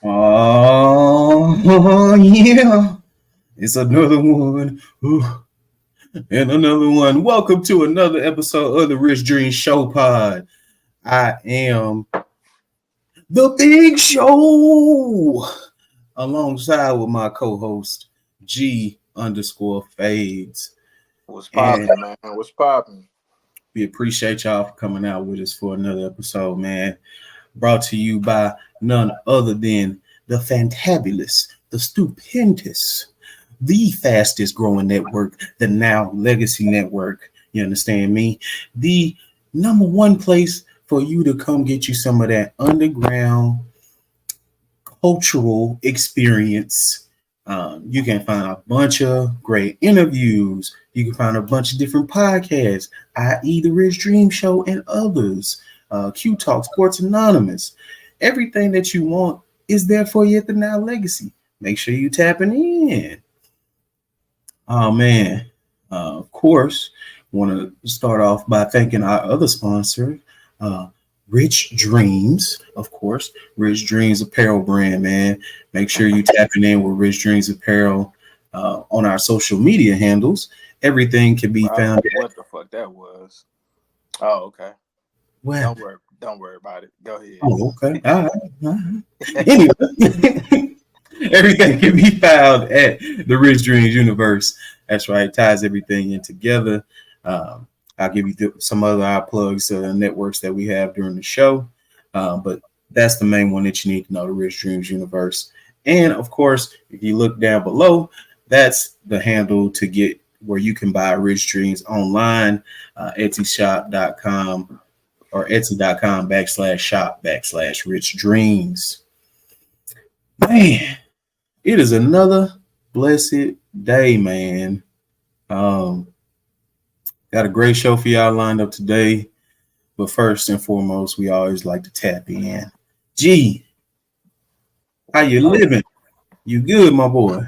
Oh, yeah. It's another one. Ooh, and another one. Welcome to another episode of the Rich Dream Show Pod. I am the Big Show alongside with my co-host G underscore Fades. What's And poppin', man? What's poppin'? we appreciate y'all for coming out with us for another episode, man. Brought to you by none other than the fantabulous, the stupendous, the fastest growing network, the Now Legacy Network. You understand me? The number one place for you to come get you some of that underground cultural experience. You can find a bunch of great interviews. You can find a bunch of different podcasts, i.e., The Rich Dream Show and others. Q Talk, Sports Anonymous. Everything that you want is there for you at the Now Legacy. Make sure you tapping in. Oh man, of course, want to start off by thanking our other sponsor, uh, Rich Dreamzz, of course, Rich Dreamzz apparel brand, man. Make sure you tapping in with Rich Dreamzz apparel on our social media handles. Everything can be Bro, I don't found know at what the fuck that was. Oh, okay. where? Don't worry about it. Go ahead. Oh, okay. All right. All right. Anyway, everything can be found at the Rich Dreams Universe. That's right. Ties everything in together. Um, I'll give you some other eye plugs, networks that we have during the show. But that's the main one that you need to know, the Rich Dreams Universe. And of course, if you look down below, that's the handle to get where you can buy Rich Dreams online, etsyshop.com or etsy.com/shop/Rich Dreams. Man, it is another blessed day, man. Um, got a great show for y'all lined up today. But first and foremost, we always like to tap in. G, how you living? You good, my boy?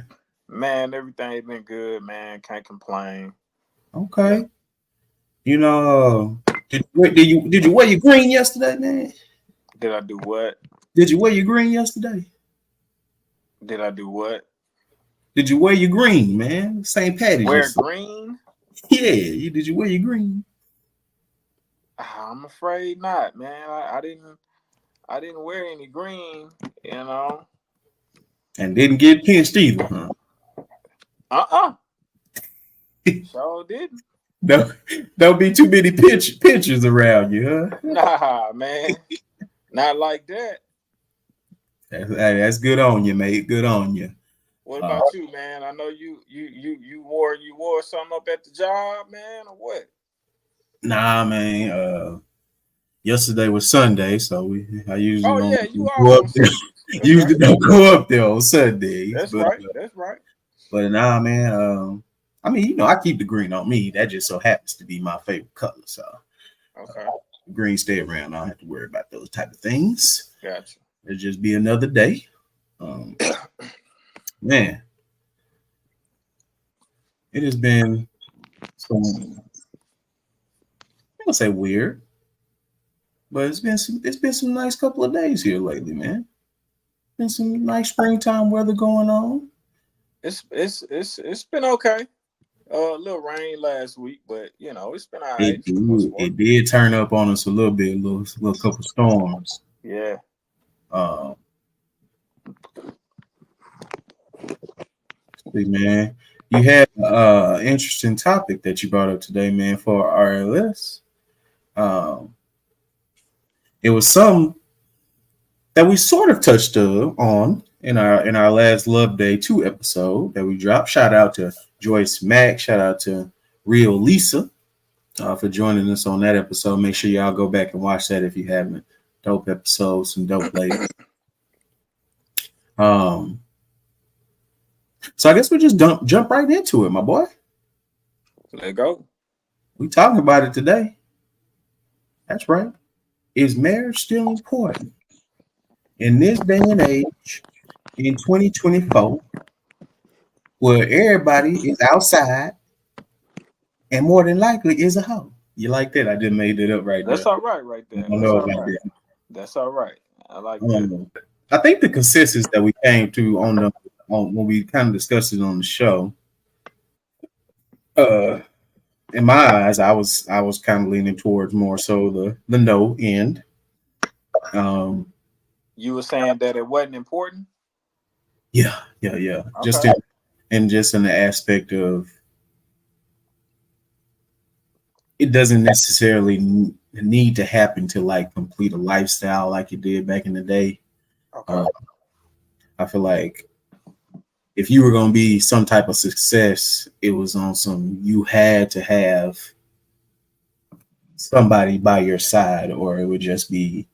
Man, everything been good, man. Can't complain. Yeah. Okay. You know, did you wear your green yesterday, man? Did I do what? Did you wear your green yesterday? Did I do what? Did you wear your green, man? St. Patty's Wear yesterday. green? Yeah, did you wear your green? I'm afraid not, man. I didn't wear any green, you know. And didn't get pinched either, huh? Uh-uh. Sure didn't. No, don't be too many pictures around you, huh? Nah, man. Not like that. That's good on you, mate. Good on you. What Uh, about you, man? I know you wore something up at the job, man, or what? nah, man. Yesterday was Sunday, so I usually Oh don't yeah, you go off up on there. Sundays. That's Usually right. don't go up there on Sundays, That's but right. That's right. nah, man. I mean, I keep the green on me. That just so happens to be my favorite color, so Okay. green stay around. I don't have to worry about those type of things. Gotcha. It'll just be another day. Um, man, it has been some. I'm gonna say weird, but it's been some nice couple of days here lately, man. Been some nice springtime weather going on. It's been okay. A little rain last week, but it's been all right It for the most did, part. it did turn up on us a little bit, a little couple storms. Yeah. Uh, see, man, you had interesting topic that you brought up today, man, for RLS. Um, it was some that we sort of touched on in our last Love Day 2 episode that we dropped. Shout out to Joyce Mack. Shout out to Real Lisa for joining us on that episode. Make sure y'all go back and watch that if you haven't. Dope episode, some dope ladies. Um, so I guess we just jump right into it, my boy. Let go. We talking about it today. That's right. Is marriage still important in this day and age in 2024, where everybody is outside and more than likely is a hoe? You like that? I just made it up right there. That's all right, right I there. don't That's know all about right. that. That's all right. I like I that. don't know. I think the consensus that we came to on when we kind of discussed it on the show, uh, in my eyes, I was kind of leaning towards more so the no end. Um, You were saying that it wasn't important. yeah. Just Okay. in the aspect of it doesn't necessarily need to happen to like complete a lifestyle like it did back in the day. Okay. Uh, I feel like if you were going to be some type of success, it was on some you had to have somebody by your side, or it would just be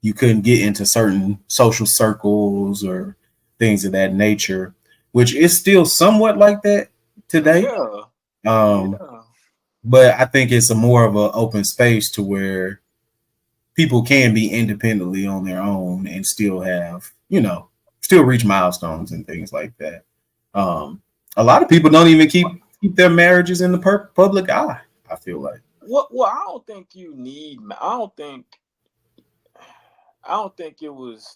you couldn't get into certain social circles or things of that nature, which is still somewhat like that today. Yeah. Um, Yeah. but I think it's a more of an open space to where people can be independently on their own and still have, still reach milestones and things like that. Um, a lot of people don't even keep their marriages in the public eye. I feel like. Well, I don't think you need. I don't think it was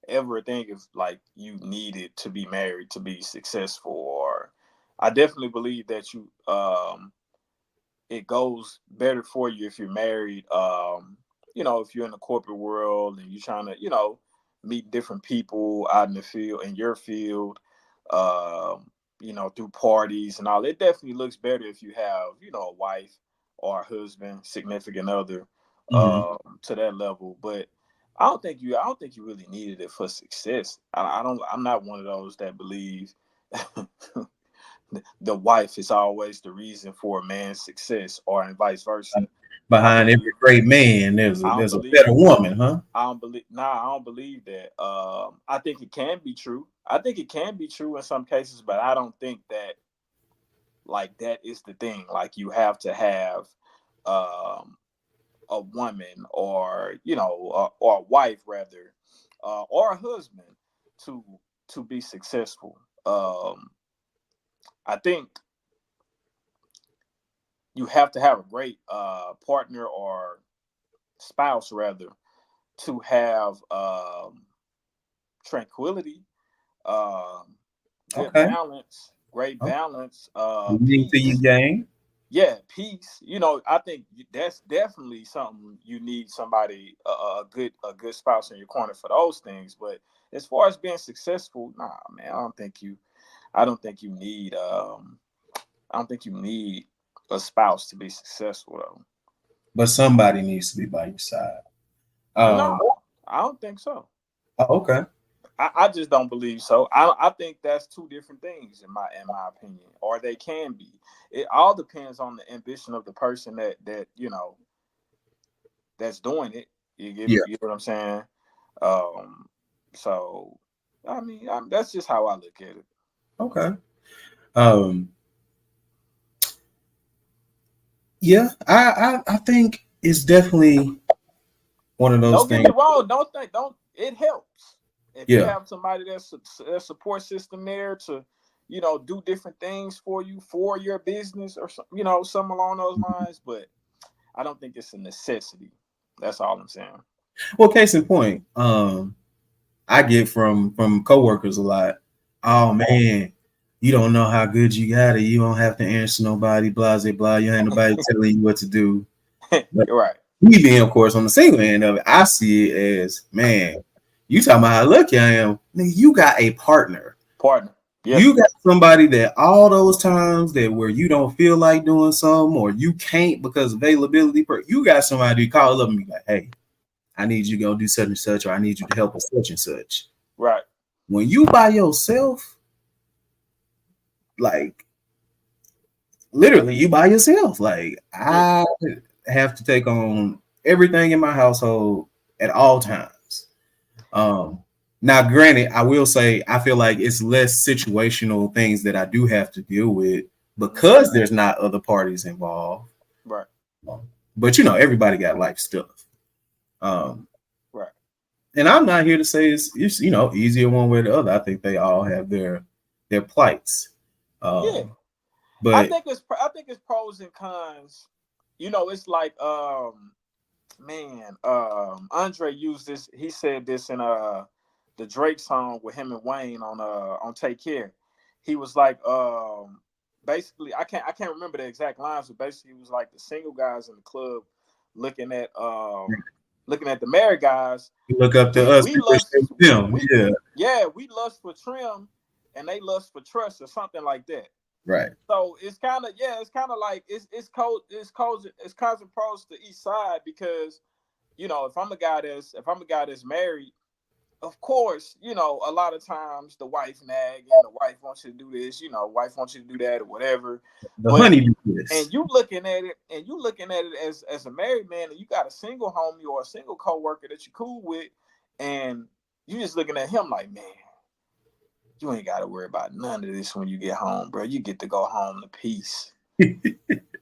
ever a thing if like you needed to be married to be successful. Or I definitely believe that it goes better for you if you're married. If you're in the corporate world and you're trying to, meet different people out in the field, in your field, through parties and all. It definitely looks better if you have, a wife or a husband, significant other, Mhm. to that level. But I don't think you really needed it for success. I'm not one of those that believe the wife is always the reason for a man's success, or and vice versa. I Behind believe every great man, there's a I don't there's a believe better woman, huh? I don't believe that. I think it can be true. I think it can be true in some cases, but I don't think that like that is the thing. Like you have to have um a woman, or or a wife rather, or a husband to be successful. I think you have to have a great partner or spouse rather to have tranquility, um, good Okay. balance, great Okay. balance, Leading to you, peace. gang. Yeah, peace. I think that's definitely something you need, somebody, a good spouse in your corner for those things. But as far as being successful, nah, man, I don't think you need, I don't think you need a spouse to be successful though. But somebody needs to be by your side. No, Um, I don't think so. okay. I just don't believe so. I think that's two different things in my opinion, or they can be. It all depends on the ambition of the person that that's doing it. Yeah. You get what I'm saying? Um, so I mean, that's just how I look at it. Okay. Um, yeah, I think it's definitely one of those Don't get me things. wrong. Don't. It helps if you Yeah. have somebody that's a support system there to, do different things for you for your business or something along those lines. But I don't think it's a necessity. That's all I'm saying. Well, case in point, I get from coworkers a lot. Oh Mhm. man, you don't know how good you got it. You don't have to answer nobody, blah blah blah. You ain't nobody telling you what to do. But You're right, me being, of course, on the single end of it, I see it as, man, you talking about how lucky I am. Nigga, you got a partner. partner. Yeah, You got somebody that all those times that where you don't feel like doing something or you can't because availability, you got somebody to call up and be like, hey, I need you to go do such and such, or I need you to help with such and such. right. When you by yourself, like literally you by yourself, like Yeah, I have to take on everything in my household at all times. Um, Now, granted, I will say I feel like it's less situational things that I do have to deal with hmm, because there's not other parties involved. right, But everybody got life stuff. Um, right. and I'm not here to say it's easier one way or the other. I think they all have their plights. Yeah, But I think it's pros and cons. It's like man, Andre used this. He said this in the Drake song with him and Wayne on Take Care. He was like, basically, I can't remember the exact lines, but basically it was like the single guys in the club looking at looking at the married guys. You look up to We us, we we wish lust they were them. we Yeah, yeah, we lust for trim and they lust for trust or something like that. right. So it's kind of, yeah, it's kind of like it's cons and pros to each side, because if I'm a guy that's married, of course, a lot of times the wife nag and the wife wants you to do this, wife wants you to do that or whatever. The But honey and list. you looking at it as a married man, and you got a single homie or a single coworker that you're cool with, and you just looking at him like, man, you ain't got to worry about none of this when you get home, bro. You get to go home to peace.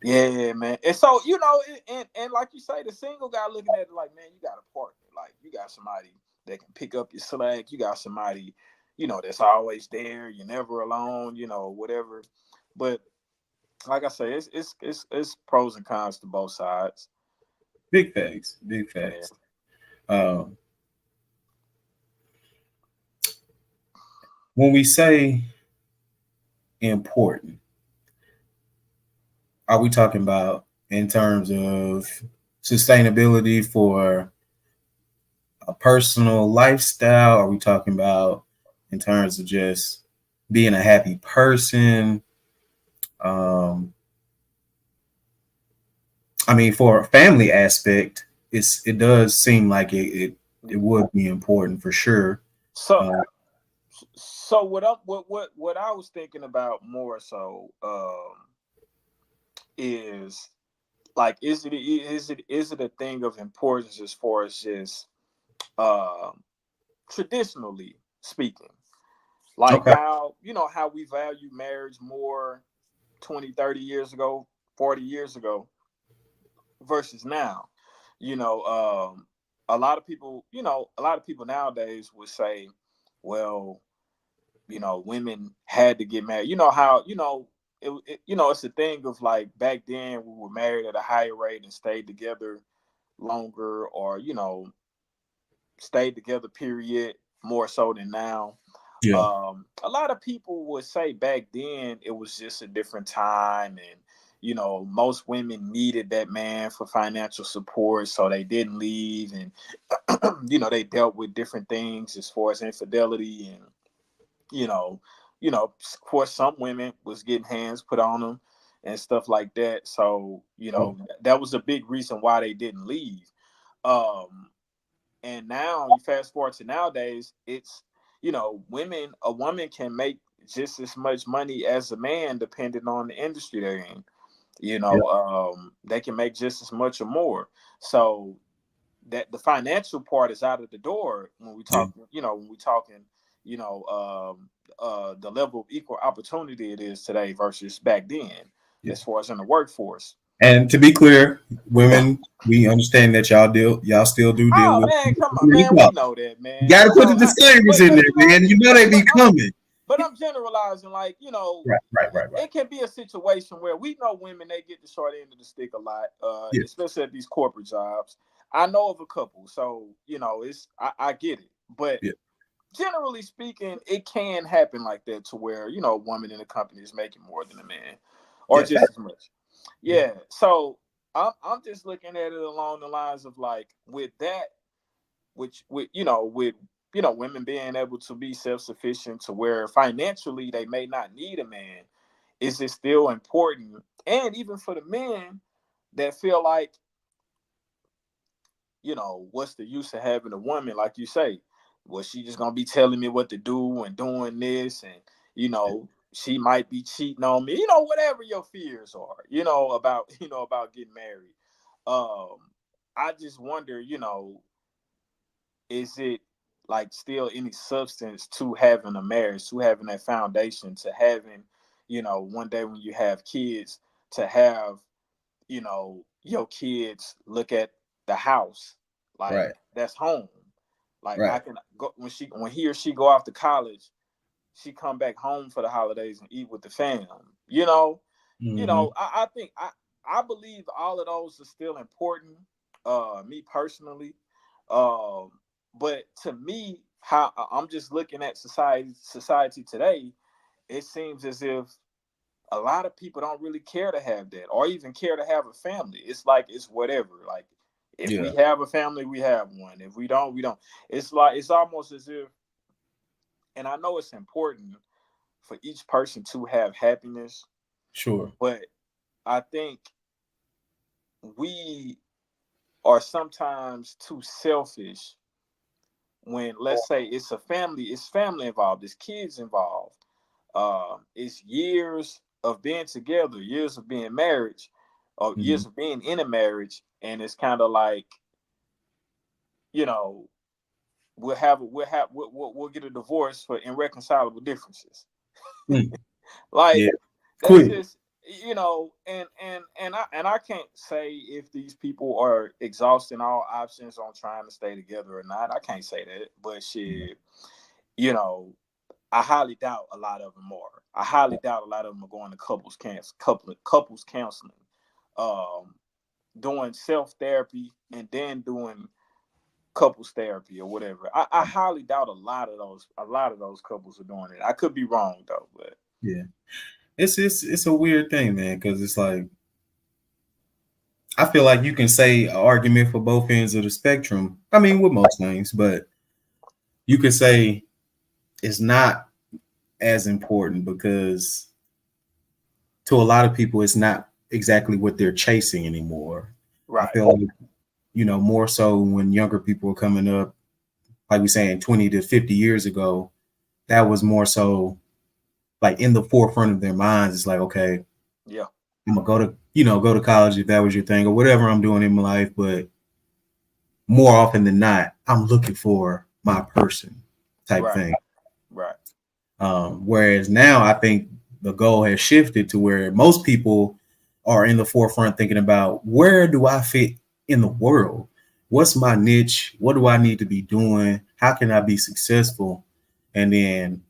Yeah, man. And so, and like you say, the single guy looking at it like, man, you got a partner. Like, you got somebody that can pick up your slack. You got somebody, that's always there. You're never alone, whatever. But like I say, it's pros and cons to both sides. Big facts. Big Yeah. facts. Um, when we say important, are we talking about in terms of sustainability for a personal lifestyle? Are we talking about in terms of just being a happy person? Um, I mean, for a family aspect, it does seem like it would be important for sure. So Uh, so what I was thinking about more so is like, is it a thing of importance as far as just um traditionally speaking, like okay. how we value marriage more 20, 30 years ago, 40 years ago versus now. you know a lot of people, nowadays would say, well, women had to get married. You know how, it's a thing of like, back then we were married at a higher rate and stayed together longer, or stayed together, period, more so than now. Yeah. A lot of people would say back then it was just a different time, and most women needed that man for financial support, so they didn't leave, and they dealt with different things as far as infidelity, and you know, of course, some women was getting hands put on them and stuff like that. So Oh, that was a big reason why they didn't leave. Um, and now you fast forward to nowadays, it's a woman can make just as much money as a man, depending on the industry they're in. yeah. They can make just as much or more. So that the financial part is out of the door when we Yeah. talk, when we talking, the level of equal opportunity it is today versus back then, Yeah. as far as in the workforce. And to be clear, women, we understand that y'all still do deal Oh with man, come on, man. We inequality. know that, You man. got to put the disclaimers in there, man. You know they be coming. But I'm generalizing, like, Right, right, right, right. it can be a situation where we know women, they get the short end of the stick a lot, Yeah, especially at these corporate jobs. I know of a couple, so I get it, but yeah, generally speaking, it can happen like that, to where a woman in the company is making more than a man, or yeah. just as much. Yeah. So I'm just looking at it along the lines of like, with that, which with women being able to be self-sufficient, to where financially they may not need a man, is it still important? And even for the men that feel like, what's the use of having a woman, like you say, well, she just gonna be telling me what to do and doing this, and she might be cheating on me, whatever your fears are, about about getting married. um I just wonder, is it like still any substance to having a marriage, to having that foundation, to having, one day when you have kids, to have, your kids look at the house like Right, that's home. Like, I right. can go when he or she go off to college, she come back home for the holidays and eat with the fam. Hmm. I think I believe all of those are still important. Me personally, um, but to me, how I'm just looking at society today. It seems as if a lot of people don't really care to have that or even care to have a family. It's like it's whatever. Like if we Yeah, have a family, we have one. If we don't, we don't. It's like it's almost as if, and I know it's important for each person to have happiness, sure. but I think we are sometimes too selfish when, let's say, it's family involved, it's kids involved, it's years of being together, years of being marriage, or Hmm. years of being in a marriage, and it's kind of like, you know, we'll get a divorce for irreconcilable differences. Mm. Like Yeah, that's quick. just, and I can't say if these people are exhausting all options on trying to stay together or not. I can't say that, but shit, you know, I highly doubt a lot of them are. I highly doubt a lot of them are going to couples counseling, um, doing self therapy, and then doing couples therapy or whatever. I highly doubt a lot of those couples are doing it. I could be wrong though, but Yeah, it's a weird thing, man, because it's like I feel like you can say an argument for both ends of the spectrum. I mean, with most things, but you could say it's not as important because to a lot of people, it's not exactly what they're chasing anymore. I right, feel like, more so when younger people are coming up, like we saying 20 to 50 years ago, that was more so like in the forefront of their minds. It's like, okay, yeah, I'm gonna go to college if that was your thing or whatever I'm doing in my life. But more often than not, I'm looking for my person type right, thing. right, Whereas now I think the goal has shifted to where most people are in the forefront thinking about where do I fit in the world? What's my niche? What do I need to be doing? How can I be successful? And then,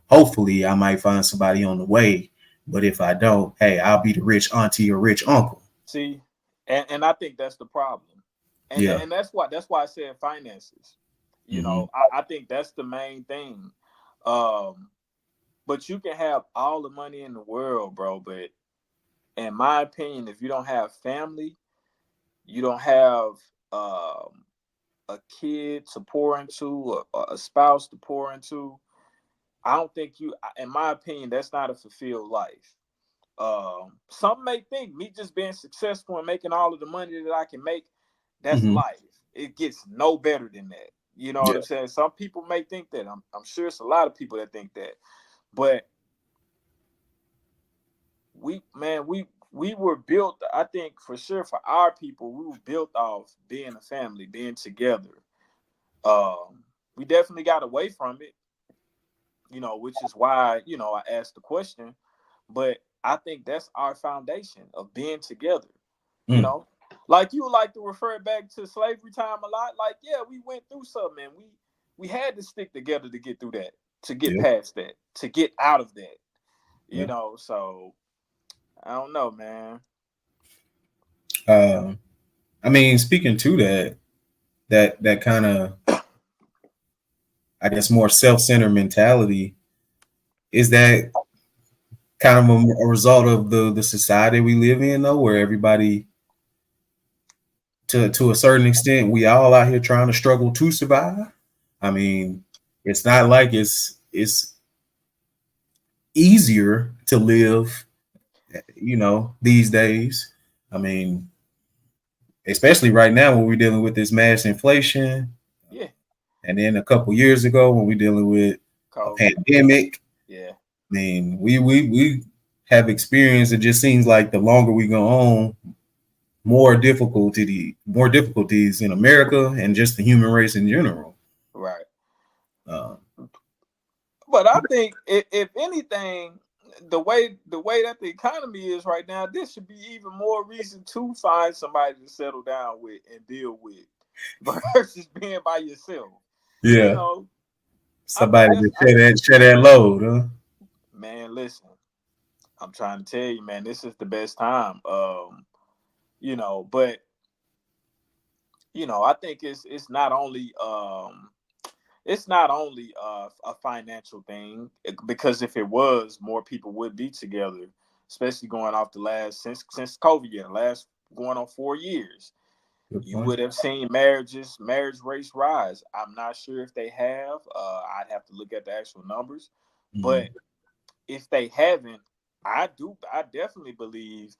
hopefully I might find somebody on the way. But if I don't, hey, I'll be the rich auntie or rich uncle. see, and I think that's the problem, and Yeah. and that's why I said finances. Hmm. I think that's the main thing. Um, but you can have all the money in the world, bro. But in my opinion, if you don't have family, you don't have um, a kid to pour into, a spouse to pour into. I don't think in my opinion, that's not a fulfilled life. Some may think me just being successful and making all of the money that I can make, that's Hmm. life. It gets no better than that. You know what Yeah. I'm saying? Some people may think that. I'm sure it's a lot of people that think that. But we were built, I think for sure for our people, we were built off being a family, being together. We definitely got away from it, which is why, I asked the question. But I think that's our foundation of being together. You Mm. know, like you like to refer back to slavery time a lot. Like, yeah, we went through something, and we had to stick together to get through that, to get Yeah. past that, to get out of that. Yeah. So I don't know, man. Uh, I mean, speaking to that kind of, I guess, more self-centered mentality, is that kind of a result of the society we live in, though, where everybody, to a certain extent, we all out here trying to struggle to survive. I mean, it's not like it's easier to live, these days. I mean, especially right now when we're dealing with this mass inflation, Yeah, and then a couple years ago when we're dealing with a COVID. pandemic. Yeah, I mean, we have experienced. It just seems like the longer we go on, more difficulties in America and just the human race in general. right. Uh, But I think if anything, the way that the economy is right now, this should be even more reason to find somebody to settle down with and deal with versus being by yourself. You yeah, know, I think somebody that's to share that load, huh? man, listen, I'm trying to tell you, man, this is the best time. But I think it's not only it's not only a financial thing, because if it was, more people would be together, especially going off the last since COVID year, last going on 4 years. Good You point. would have seen marriage rates rise. I'm not sure if they have. I'd have to look at the actual numbers, but Mhm. if they haven't, I definitely believe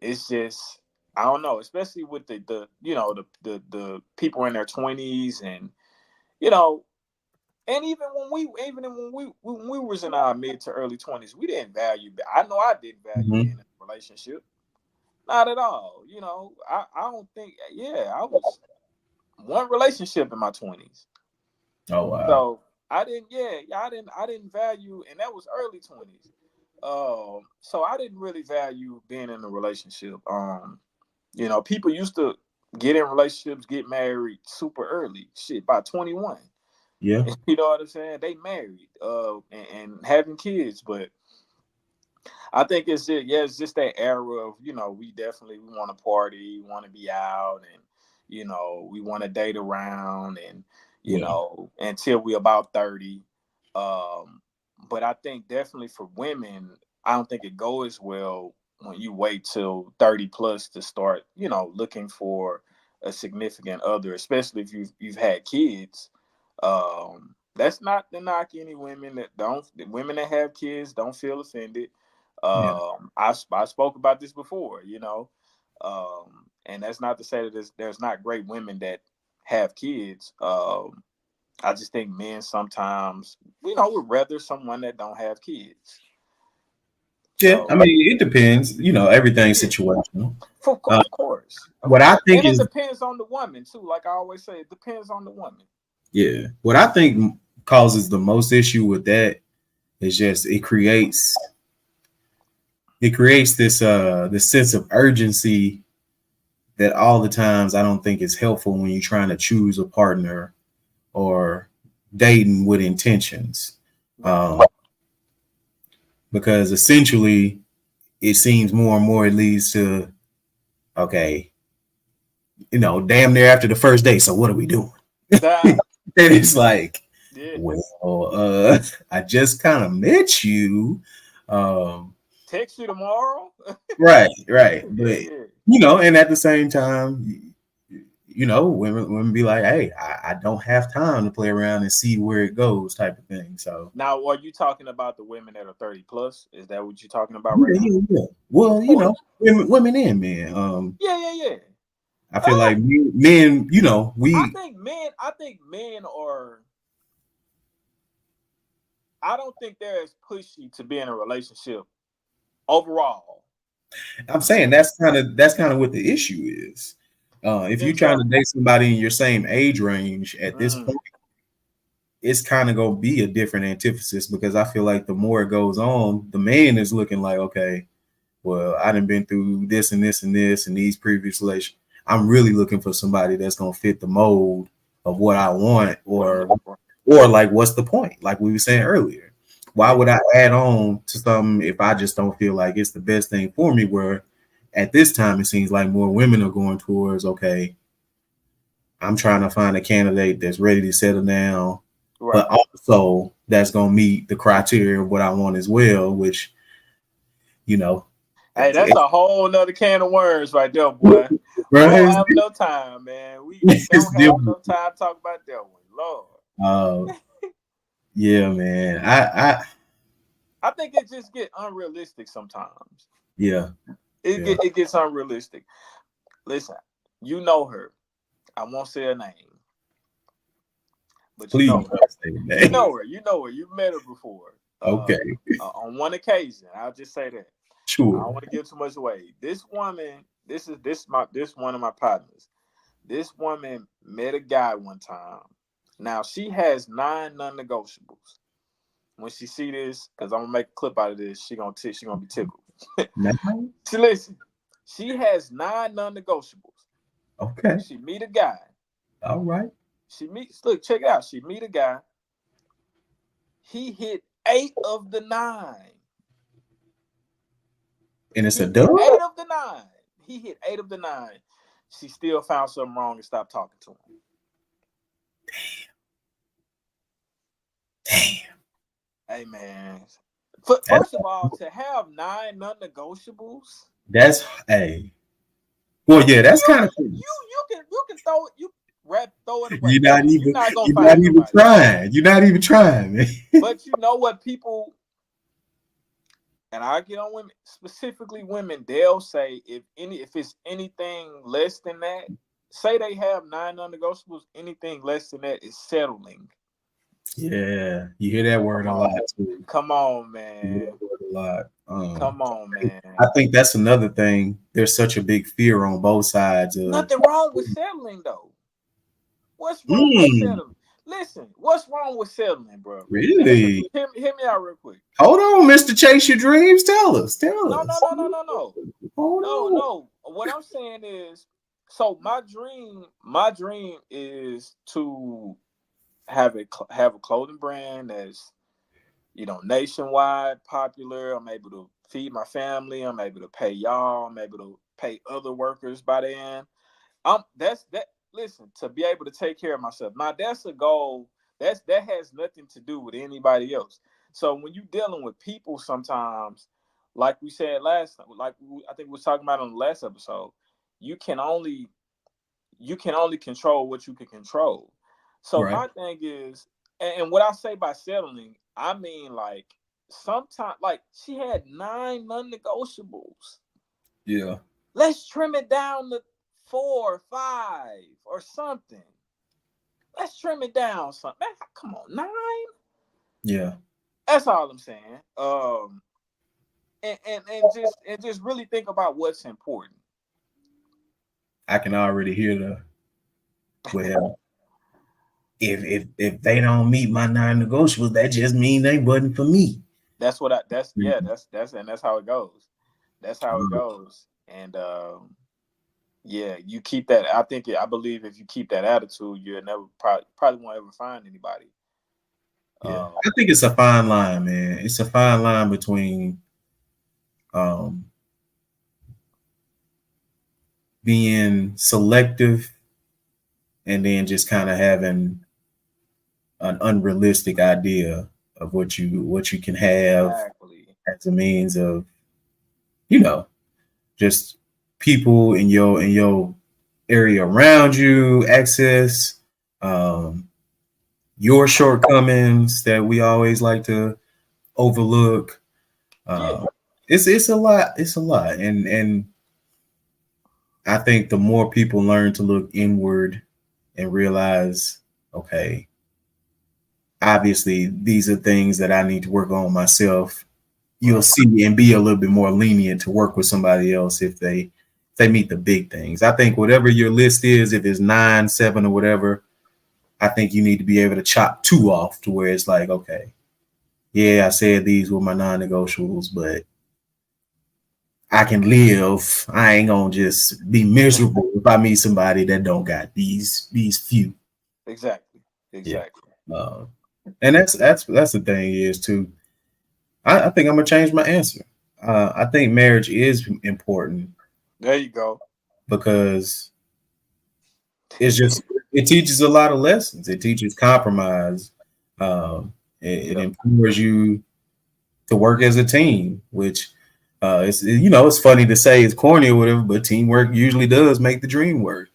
it's just, I don't know, especially with the the people in their 20s, and you know, and even when we was in our mid to early 20s, we didn't value. I know I didn't value being in Mhm. a relationship, not at all. I don't think. Yeah, I was one relationship in my 20s, Oh wow. so I didn't. Yeah, I didn't value, and that was early 20s. So I didn't really value being in a relationship. People used to get in relationships, get married super early, shit, by 21. Yeah. You know what I'm saying? They married, and having kids, but I think it's just that era of, we want to party, we want to be out, and we want to date around, and Yeah. until we about 30. Um, but I think definitely for women, I don't think it goes as well when you wait till 30 plus to start, looking for a significant other, especially if you've had kids. That's not to knock any women that don't. The women that have kids, don't feel offended. Yeah. I spoke about this before, and that's not to say that there's not great women that have kids. I just think men sometimes, would rather someone that don't have kids. Yeah. I So mean, it depends. Everything's yeah, situational. of course, What I think and it is, depends on the woman too. Like I always say, it depends on the woman. yeah, what I think causes the most issue with that is just it creates this sense of urgency that all the times I don't think is helpful when you're trying to choose a partner or dating with intentions. Right. Um, because essentially it seems more and more it leads to, okay, damn near after the first day. So what are we doing? That And it's like, yeah. well, I just kind of met you. Um, Text you tomorrow. right, right. Yeah, But, yeah. and at the same time, women be like, hey, I don't have time to play around and see where it goes type of thing. So, Now, are you talking about the women that are 30 plus? Is that what you're talking about right yeah, now? yeah, yeah. Well, Of course. women and men. Yeah, yeah, yeah. I feel Ah, like men, I we, think men. I think men are. I don't think they're as pushy to be in a relationship overall. I'm saying that's kind of what the issue is. If you're In trying to terms. date somebody in your same age range at this Mm, point, it's kind of gonna be a different antithesis because I feel like the more it goes on, the man is looking like, okay, well, I done been through this and this and this and these previous relations. I'm really looking for somebody that's gonna fit the mold of what I want, what I'm or looking for. or like what's the point? Like we were saying earlier. Why Yeah. would I add on to something if I just don't feel like it's the best thing for me? Where at this time it seems like more women are going towards, okay, I'm trying to find a candidate that's ready to settle down, Right. but also that's gonna meet the criteria of what I want as well, which, you know, Hey, that's a whole nother can of worms right there, boy. We bro, don't have no time, man. We it's don't have different. no time to talk about that one. Lord. Uh, yeah, man. I think it just get unrealistic sometimes. Yeah, yeah. It gets unrealistic. Listen, you know her. I won't say her name, but you Please know her. don't say the You name. know her. You know her. You've met her before. Okay, On one occasion, I'll just say that. I don't sure. want to give too much away. This woman, this one of my partners. This woman met a guy one time. Now she has 9 non-negotiables. When she see this, because I'm gonna make a clip out of this, she gonna be tickled. No? She listen. She has 9 non-negotiables. Okay. She meet a guy. All right. Look, check it out. She meet a guy. He hit 8 of the 9. And it's a He dub? hit 8 of the 9. He hit 8 of the 9. She still found something wrong and stopped talking to him. Hey man. First of all, to have 9 non-negotiables. That's hey. Well, yeah, that's kind of cool. You can throw it. You throw it away. You're not You're even not gonna you're not find even nobody. trying. You're not even trying, man. But you know what people, and I get on women, specifically women, they'll say if it's anything less than that, say they have 9 non-negotiables, anything less than that is settling. Yeah, you hear that word a lot too. Come on, You hear man. that word a lot. Come on, man. I think that's another thing. There's such a big fear on both sides of. Nothing wrong with settling though. What's wrong with settling? Listen, what's wrong with settling, bro? Really? Hear me out real quick. Hold on, Mr. Chase Your Dreams. Tell us. No. Hold on. No. What I'm saying is, so my dream is to have a clothing brand that's, nationwide, popular. I'm able to feed my family. I'm able to pay y'all. I'm able to pay other workers by the end. Listen, to be able to take care of myself. Now that's a goal. That has nothing to do with anybody else. So when you're dealing with people, sometimes, like we said I think we was talking about on the last episode, you can only control what you can control. So right. My thing is, and what I say by settling, I mean like sometimes, like she had 9 non-negotiables. Yeah. Let's trim it down to 4 or 5 or something. Let's trim it down something. Man, come on, 9. Yeah. That's all I'm saying. And just really think about what's important. I can already hear the well. If they don't meet my non-negotiables, that just means they wasn't for me. That's how it goes. That's how it goes. And yeah, you keep that. I believe if you keep that attitude, you'll never probably won't ever find anybody. Yeah, I think it's a fine line, man. It's a fine line between being selective and then just kind of having an unrealistic idea of what you can have as a means of, just people in your area around you, access, your shortcomings that we always like to overlook. It's a lot. It's a lot, and I think the more people learn to look inward and realize, okay, obviously these are things that I need to work on myself, you'll see and be a little bit more lenient to work with somebody else if they meet the big things. I think whatever your list is, if it's 9, 7, or whatever, I think you need to be able to chop 2 off to where it's like, okay, yeah, I said these were my non-negotiables, but I can live. I ain't gonna just be miserable if I meet somebody that don't got these few. Exactly. Yeah. And that's the thing is too. I think I'm gonna change my answer. I think marriage is important. There you go. Because it teaches a lot of lessons. It teaches compromise. It empowers you to work as a team, which it's funny to say it's corny or whatever, but teamwork usually does make the dream work.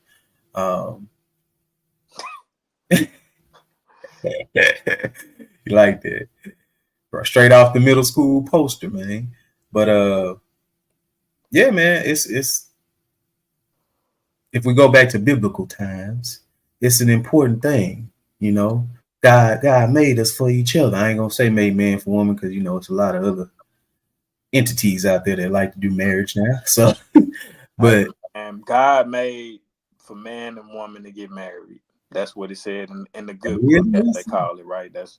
You like that? Straight off the middle school poster, man. But yeah, man, it's if we go back to biblical times, it's an important thing, God made us for each other. I ain't gonna say made man for woman because it's a lot of other entities out there that like to do marriage now. So, but God made for man and woman to get married. That's what it said in the good book, as they call it, right? That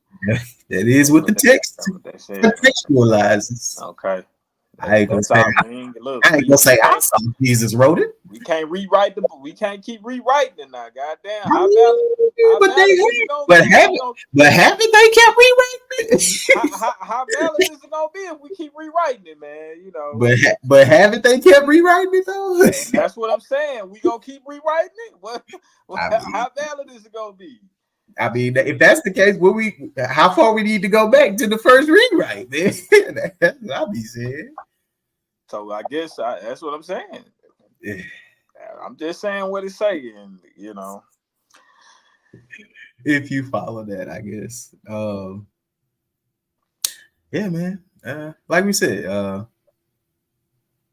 is what the text contextualizes. Okay. I ain't gonna say I saw Jesus wrote it. We can't rewrite the book. We can't keep rewriting it now. Goddamn. But haven't they kept rewriting it? how valid is it gonna be if we keep rewriting it, man? But haven't they kept rewriting it though? That's what I'm saying. We gonna keep rewriting it. How valid is it gonna be? I mean, if that's the case, how far we need to go back to the first rewrite, man? That's what I'll be saying. So I guess that's what I'm saying. Yeah. I'm just saying what it's saying, you know. If you follow that, I guess. Yeah, man. Like we said,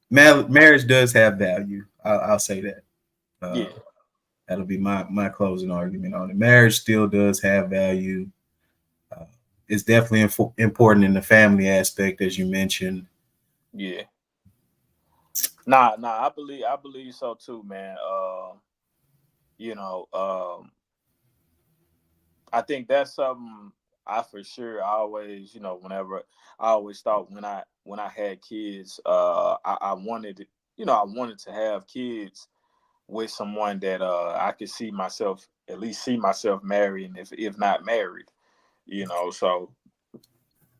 marriage does have value. I'll say that. Yeah, That'll be my closing argument on it. Marriage still does have value. Uh, it's definitely important in the family aspect, as you mentioned. yeah. Nah, I believe so too, man. You know, I think that's something I for sure always, you know, whenever I always thought when I had kids, I wanted, you know, I wanted to have kids with someone that I could see myself, at least see myself marrying, if not married, you know. So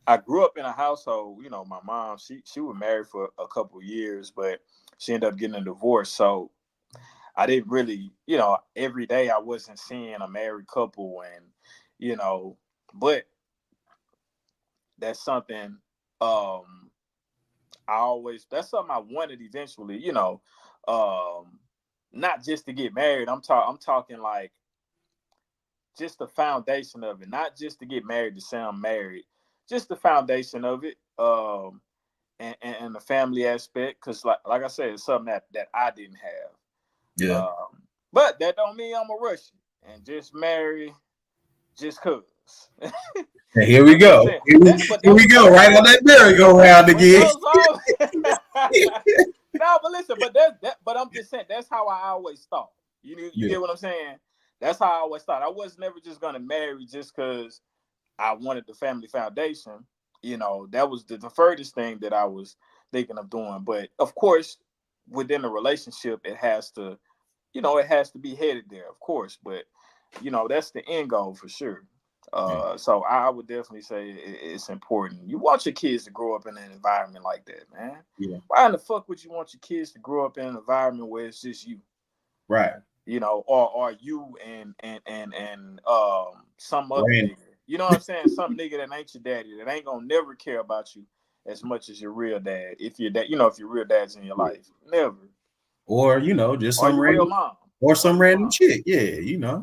I grew up in a household, you know, my mom, she was married for a couple of years, but she ended up getting a divorce. So I didn't really, you know, every day I wasn't seeing a married couple, and, you know, but that's something um that's something I wanted eventually, you know, um not just to get married. I'm talking like just the foundation of it, not just to get married to sound married, just the foundation of it. And the family aspect, because like I said, it's something that I didn't have. Yeah. But that don't mean I'm a Russian and just marry just cause. And here we I'm just go. saying Here we, that, but here that we was go. Right on always, that merry-go-round but again. that was always. No, but listen, but that, but I'm just saying that's how I always thought. You Yeah. get what I'm saying? That's how I always thought. I was never just gonna marry just because I wanted the family foundation. You know, that was the furthest thing that I was thinking of doing. But of course, within a relationship, it has to, you know, it has to be headed there, of course. But you know, that's the end goal for sure. Yeah. So I would definitely say it's important. You want your kids to grow up in an environment like that, man. Yeah. Why in the fuck would you want your kids to grow up in an environment where it's just you? Right. You know, or you and some other Random. nigga. You know what I'm saying? Some nigga that ain't your daddy, that ain't gonna never care about you as much as your real dad. If your dad, you know, if your real dad's in your Yeah. life, never. Or just Or some your real random, mom, or or some your random mom. chick. Yeah.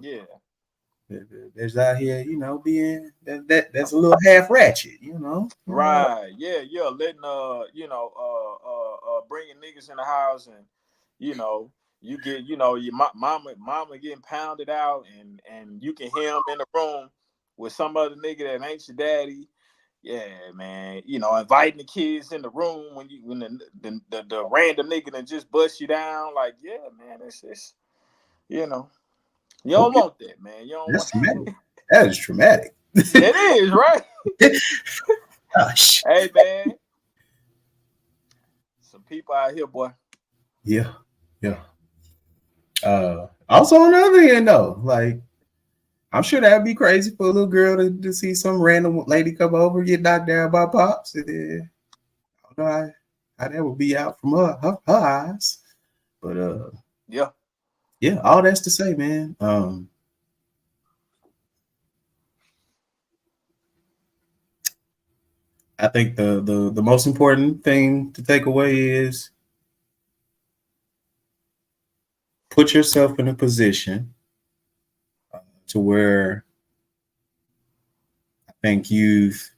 Yeah, There's out here, being that's a little half ratchet. right. Yeah, yeah. Letting bringing niggas in the house, and you know, you get, you know, your mama getting pounded out, and you can hear him in the room with some other nigga that ain't your daddy. Yeah, man. You know, inviting the kids in the room when the random nigga that just bust you down. Like, yeah, man, it's you know, you don't Okay, want that, man. You don't that's want. traumatic. That is traumatic. It is right. Gosh. Hey, man, some people out here, boy. Yeah. Yeah. Also on the other hand, though, like I'm sure that'd be crazy for a little girl to see some random lady come over, get knocked down by pops, and then I don't know how that would be out from her eyes. But Yeah, yeah, all that's to say, man. I think the most important thing to take away is put yourself in a position to where I think you've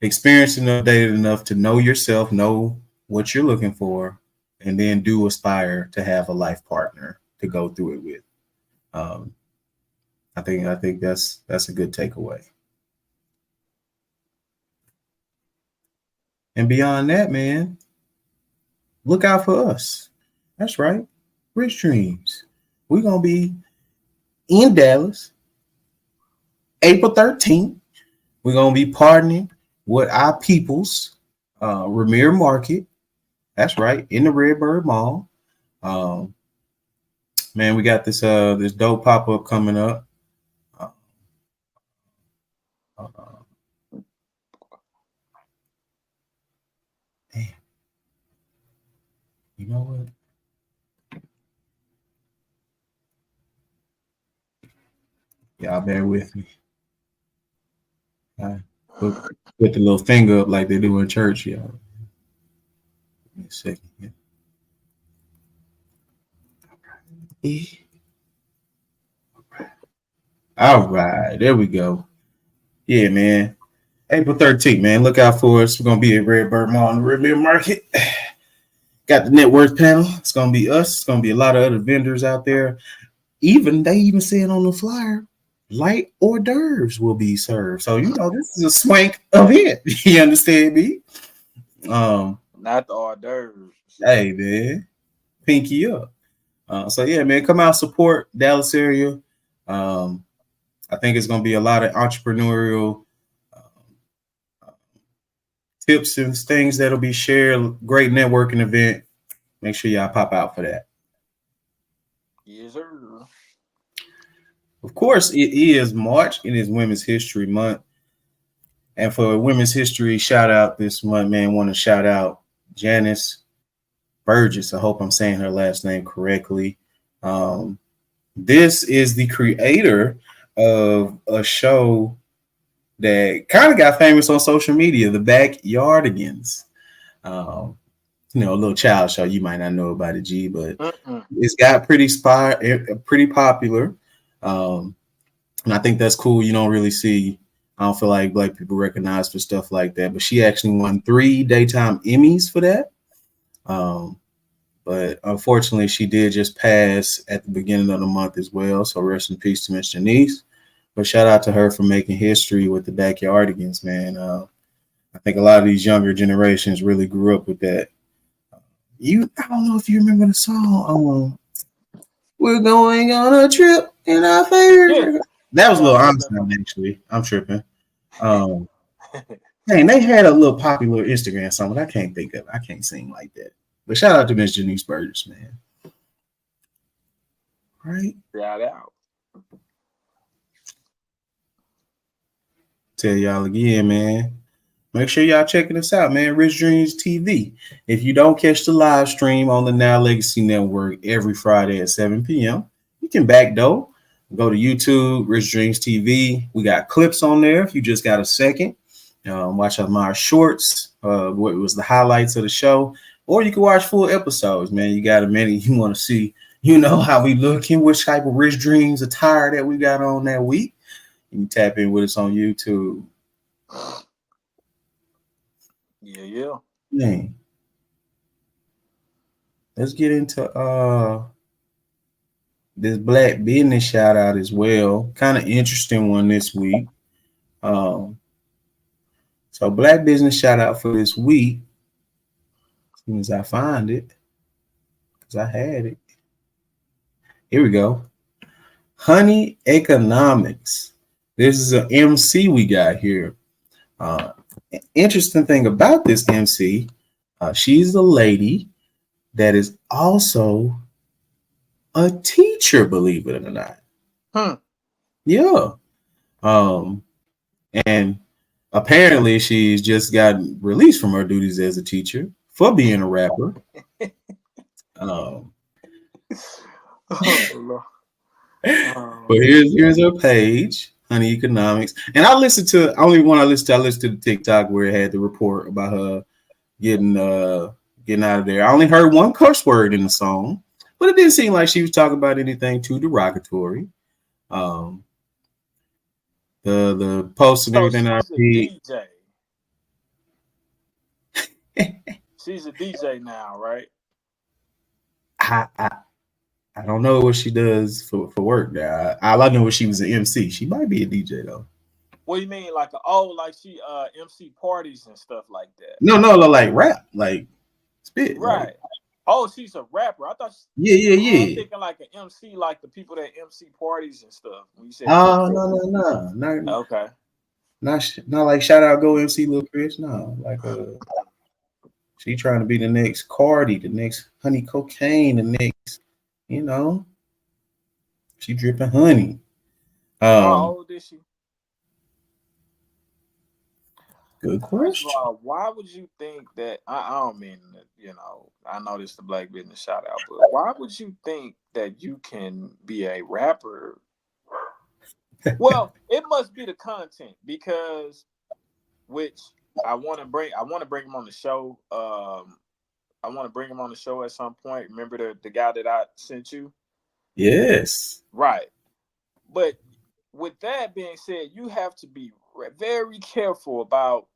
experienced enough, dated enough to know yourself, know what you're looking for, and then do aspire to have a life partner to go through it with. Um, I think that's a good takeaway. And beyond that, man, look out for us. That's right, Rich Dreams. We're gonna be in Dallas April 13th. We're gonna be partnering with our peoples, Ramir Market. That's right, in the Redbird Mall. Um, man, we got this dope pop up coming up. Uh, uh, damn, you know what? Y'all bear with me. I put the little finger up like they do in church, y'all. Give me a second here. All right, there we go. Yeah, man. April 13th, man. Look out for us. We're gonna be at Redbird Mall in the Riviera Market. Got the net worth panel. It's gonna be us. It's gonna be a lot of other vendors out there. They even said on the flyer, light hors d'oeuvres will be served. So this is a swank event. You understand me? Not the hors d'oeuvres. Hey man, pinky up. So yeah, man, come out support Dallas area. I think it's gonna be a lot of entrepreneurial tips and things that'll be shared. Great networking event. Make sure y'all pop out for that. Yes, sir. Of course, it is March. It is Women's History Month. And for Women's History shout out this month, man, want to shout out Janice Burgess. I hope I'm saying her last name correctly. This is the creator of a show that kind of got famous on social media, The Backyardigans. A little child show. You might not know about it, G, but it's got pretty popular. And I think that's cool. You don't really see, I don't feel like Black people recognized for stuff like that. But she actually won 3 daytime Emmys for that. But unfortunately, she did just pass at the beginning of the month as well. So rest in peace to Miss Janice. But shout out to her for making history with the Backyardigans, man. I think a lot of these younger generations really grew up with that. I don't know if you remember the song. We're going on a trip in our favorite. Yeah. That was a little Einstein, actually. I'm tripping. Dang, they had a little popular Instagram song, but I can't think of it. I can't sing like that. But shout out to Miss Janice Burgess, man. Right? Shout out. Tell y'all again, man. Make sure y'all checking us out, man. Rich Dreamzz TV. If you don't catch the live stream on the Now Legacy Network every Friday at 7 p.m., you can backdoor. Go to YouTube, Rich Dreamzz TV. We got clips on there if you just got a second. Watch my shorts. What was the highlights of the show. Or you can watch full episodes, man. You got a minute you want to see, how we looking, which type of Rich Dreamzz attire that we got on that week. You can tap in with us on YouTube. Yeah. Dang. Let's get into this Black business shout out as well. Kind of interesting one this week. So Black business shout out for this week. As soon as I find it, because I had it. Here we go. Honey Economics. This is an MC we got here. Interesting thing about this MC, she's a lady that is also a teacher, believe it or not. Yeah. And apparently she's just gotten released from her duties as a teacher for being a rapper. But here's her page, Honey Economics. And I listened to the TikTok where it had the report about her getting out of there. I only heard one curse word in the song, but it didn't seem like she was talking about anything too derogatory. The post and everything I read. She's a DJ now, right? I don't know what she does for work now. All I know is she was an MC. She might be a DJ though. What do you mean, like she MC parties and stuff like that? No, like rap, like spit. Right. Like. Oh, she's a rapper. I thought. Yeah. I'm thinking like an MC, like the people that MC parties and stuff. When you said, no. Okay. Not like shout out go MC Lil Chris. No, like she trying to be the next Cardi, the next Honey Cocaine, the next, she dripping honey. How old is she? Good question. First of all, why would you think that? I don't mean that, I know this is the Black business shout out, but why would you think that you can be a rapper Well, it must be the content because which I want to bring him on the show. I want to bring him on the show at some point. Remember the guy that I sent you? Yes. Right. But with that being said, you have to be very careful about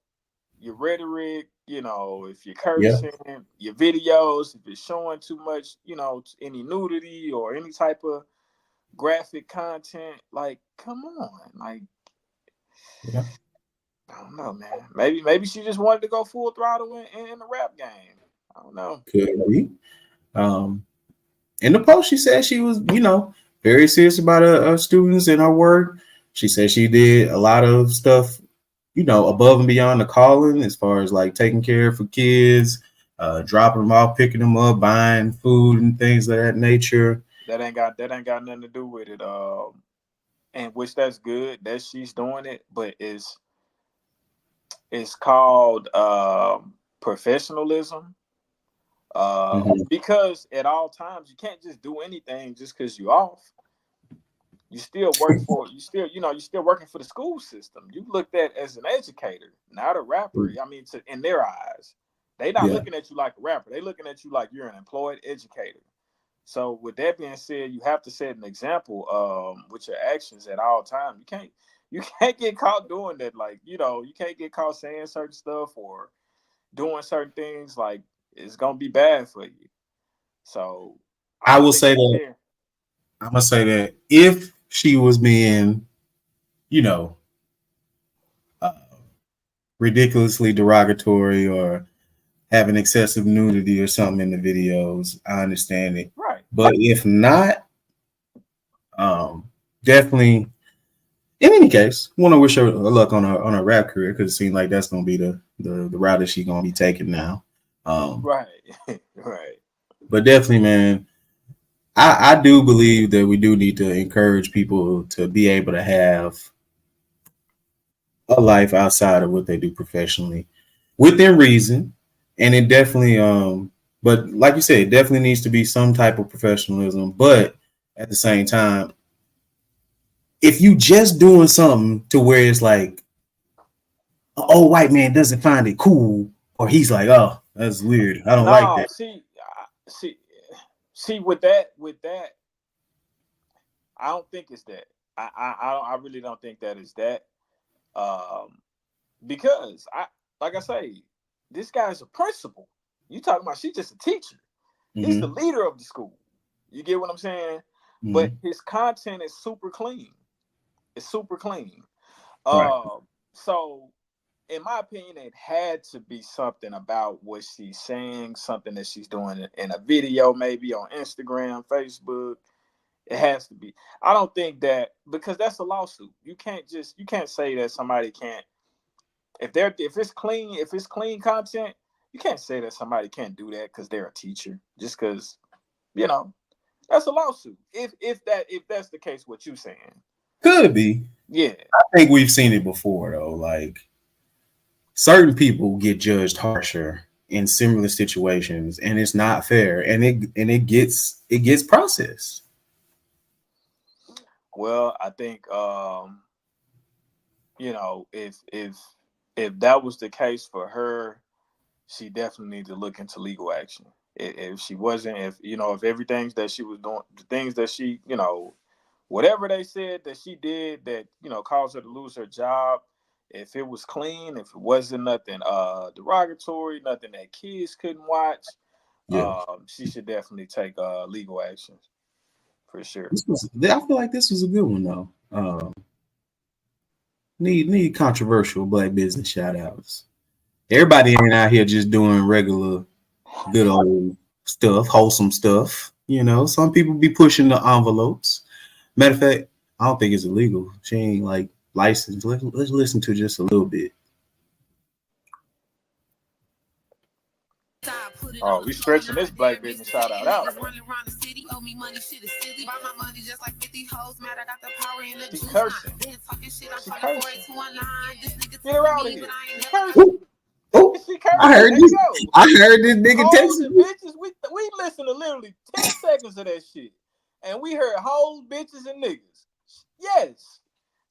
your rhetoric, if you're Yeah. cursing, your videos, if it's showing too much, any nudity or any type of graphic content. Like, come on. Like, Yeah. I don't know, man. Maybe she just wanted to go full throttle in the rap game. I don't know. Could be. Um, in the post, she said she was, very serious about her students and her work. She said she did a lot of stuff, above and beyond the calling, as far as like taking care for kids, dropping them off, picking them up, buying food and things of that nature. That ain't got nothing to do with it. And which that's good that she's doing it, but it's called professionalism. Mhm. Because at all times you can't just do anything just because you're off. You're still working for the school system. You looked at as an educator, not a rapper. I mean, in their eyes, they not Yeah, looking at you like a rapper. They looking at you like you're an employed educator. So with that being said, you have to set an example with your actions at all times. You can't get caught doing that. Like, you can't get caught saying certain stuff or doing certain things. Like, it's gonna be bad for you. So I I don't will think say it's that. fair. I'm gonna say that if she was being, you know, uh, ridiculously derogatory or having excessive nudity or something in the videos, I understand it. Right. But if not, um, definitely. In any case, want to wish her luck on her rap career because it seems like that's gonna be the route that she's gonna be taking now. Um, Right. Right. but definitely, man, I do believe that we do need to encourage people to be able to have a life outside of what they do professionally within reason. And it definitely, but like you said, it definitely needs to be some type of professionalism. But at the same time, if you just doing something to where it's like an old white man doesn't find it cool, or he's like, oh, that's weird. I don't like No, that. see, with that, I don't think it's that. I really don't think that is that. Um, because like I say, this guy's a principal. You talking about she's just a teacher. He's the Mm-hmm. leader of the school. You get what I'm saying? But Mm-hmm. his content is super clean. It's super clean. Right. So in my opinion, it had to be something about what she's saying, something that she's doing in a video, maybe on Instagram, Facebook. It has to be. I don't think that because that's a lawsuit. You can't say that somebody can't if it's clean content. You can't say that somebody can't do that because they're a teacher just because you know that's a lawsuit. If that's the case, what you saying? Could be. Yeah, I think we've seen it before though. Like certain people get judged harsher in similar situations, and it's not fair, and it gets processed. well, I think if that was the case for her, she definitely need to look into legal action. If she wasn't, if everything that she was doing, the things that she, whatever they said that she did that, caused her to lose her job, if it was clean, if it wasn't nothing derogatory, nothing that kids couldn't watch, Yeah, she should definitely take legal action for sure. I feel like this was a good one though. Need controversial black business shout outs. Everybody ain't out here just doing regular good old stuff, wholesome stuff. Some people be pushing the envelopes. Matter of fact, I don't think it's illegal. She ain't like licensed. Let's listen to just a little bit. Oh, we stretching this black business shout out. She cursing. She cursing. Get her out of here. She cursing. Ooh, oh, She I cursing. heard There you this. go. I heard this nigga Hoes texting and me. bitches. We listened to literally 10 seconds of that shit. And we heard hoes, bitches, and niggas. Yes.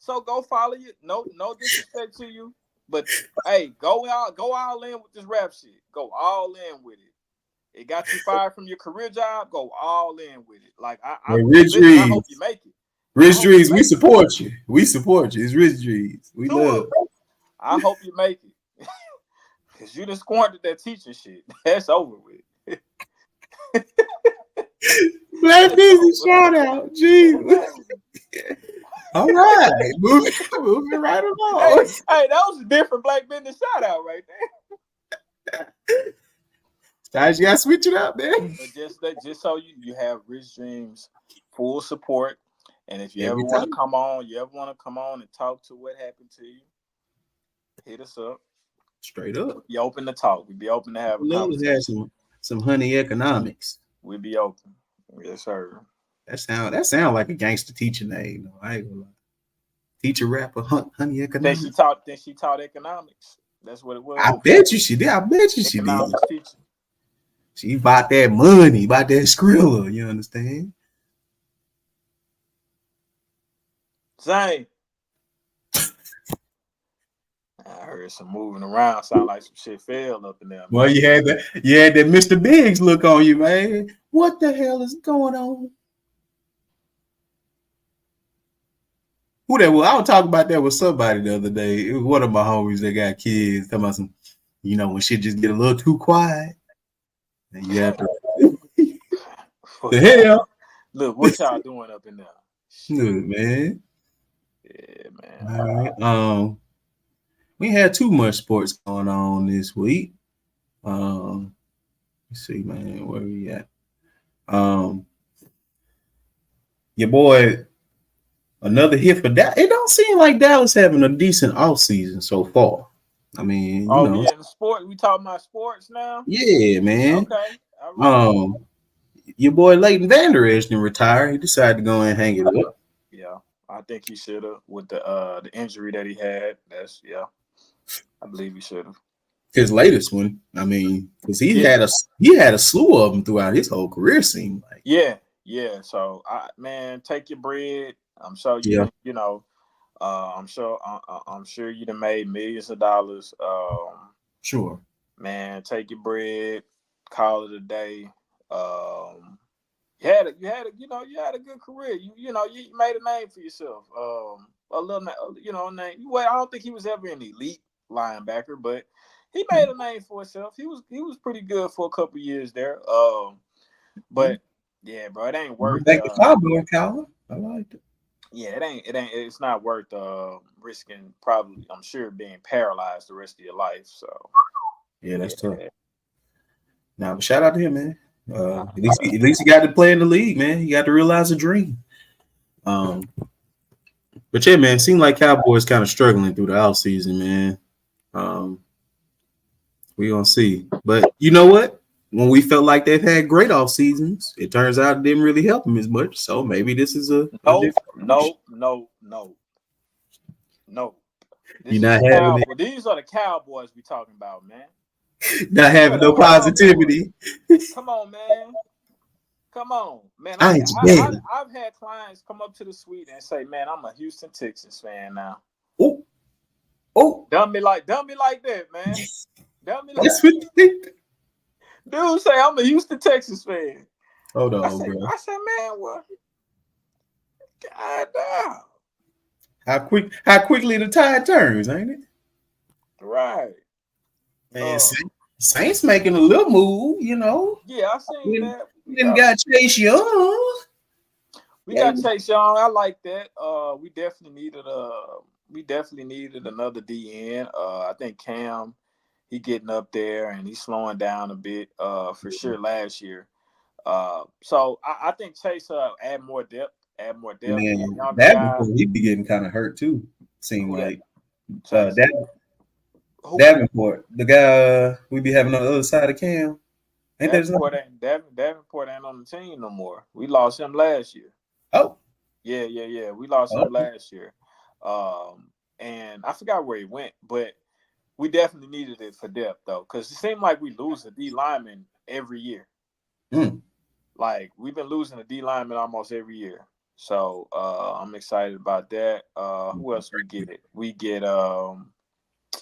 So go follow you. No disrespect to you, but hey, go all in with this rap shit. Go all in with it. It got you fired from your career job. Go all in with it. Like Hey, Rich listen. I hope Dreamzz. you make it. Rich Dreamzz, we support you. We support you. It's Rich Dreamzz. We love. I hope you make it. Cause you done squandered that teaching shit. That's over with. Black Business shout out. Jesus. All right. Moving right along. Hey, that was a different Black Business shout out right there. Guys, you gotta switch it up, man. But just so you have Rich Dreamzz full support. And if you ever Every want time. to come on, and talk to what happened to you, hit us up. Straight up. Be open to talk. We'd be open to have a Love to have some honey economics. We'd be open. Yes, sir. That sound like a gangster teacher name. No, I ain't gonna lie. Teacher rapper honey economics. Then she taught economics. That's what it was. I bet you she did. I bet you she did. Teacher. She bought that money, bought that Skrilla. You understand? Zane. I heard some moving around. Sound like some shit fell up in there. Well, you had that Mr. Biggs look on you, man. What the hell is going on? Who that was? I was talking about that with somebody the other day. It was one of my homies that got kids. Talking about some, when shit just get a little too quiet. And you have to the hell. Look, what y'all doing up in there? Look, man. Yeah, man. All right. We had too much sports going on this week. Let's see, man, where we at? Your boy, another hit for Dallas. It don't seem like Dallas having a decent offseason so far. I mean, yeah, the sport. We talking about sports now? Yeah, man. Okay. All right. Your boy Leighton Vander Esch didn't retire. He decided to go and hang it up. Yeah, I think he should have with the injury that he had. I believe he should have. His latest one, I mean, because he had a slew of them throughout his whole career. Seemed like. Yeah. So, take your bread. I'm sure I'm sure you done made millions of dollars. Sure. Man, take your bread. Call it a day. You had a good career. You made a name for yourself. A little name. Well, I don't think he was ever an elite linebacker, but he made a name for himself. He was pretty good for a couple years there. But yeah, bro, it ain't worth. Back to Cowboy, Calvin. I liked it. Yeah, it's not worth risking. Probably, I'm sure, being paralyzed the rest of your life. So yeah, that's tough. Now, but shout out to him, man. At least he got to play in the league, man. He got to realize a dream. But yeah, man, it seemed like Cowboys kind of struggling through the offseason, man. We gonna see. But you know what? When we felt like they've had great off seasons, it turns out it didn't really help them as much. So maybe this is no. You're not having it. These are the Cowboys we talking about, man. Not having no positivity. Come on, man. I've had clients come up to the suite and say, "Man, I'm a Houston Texans fan now." Oh, done me like that, man. That's what dude say I'm a Houston Texans fan. Hold on, bro. I said, man, what? God damn. How quickly the tide turns, ain't it? Right. Man, Saints making a little move, Yeah, I seen that. We didn't got Chase Young. We got Chase Young. I like that. We definitely needed another DN. I think Cam, he getting up there and he's slowing down a bit for sure last year. So I think Chase add more depth. Man, Davenport, he be getting kind of hurt too. Seemed like Davenport, the guy we be having on the other side of Cam. Davenport ain't on the team no more. We lost him last year. Oh. Yeah. We lost him last year. And I forgot where he went, but we definitely needed it for depth though, because it seemed like we lose a D lineman every year. Like we've been losing a D lineman almost every year. So I'm excited about that. Who else we get?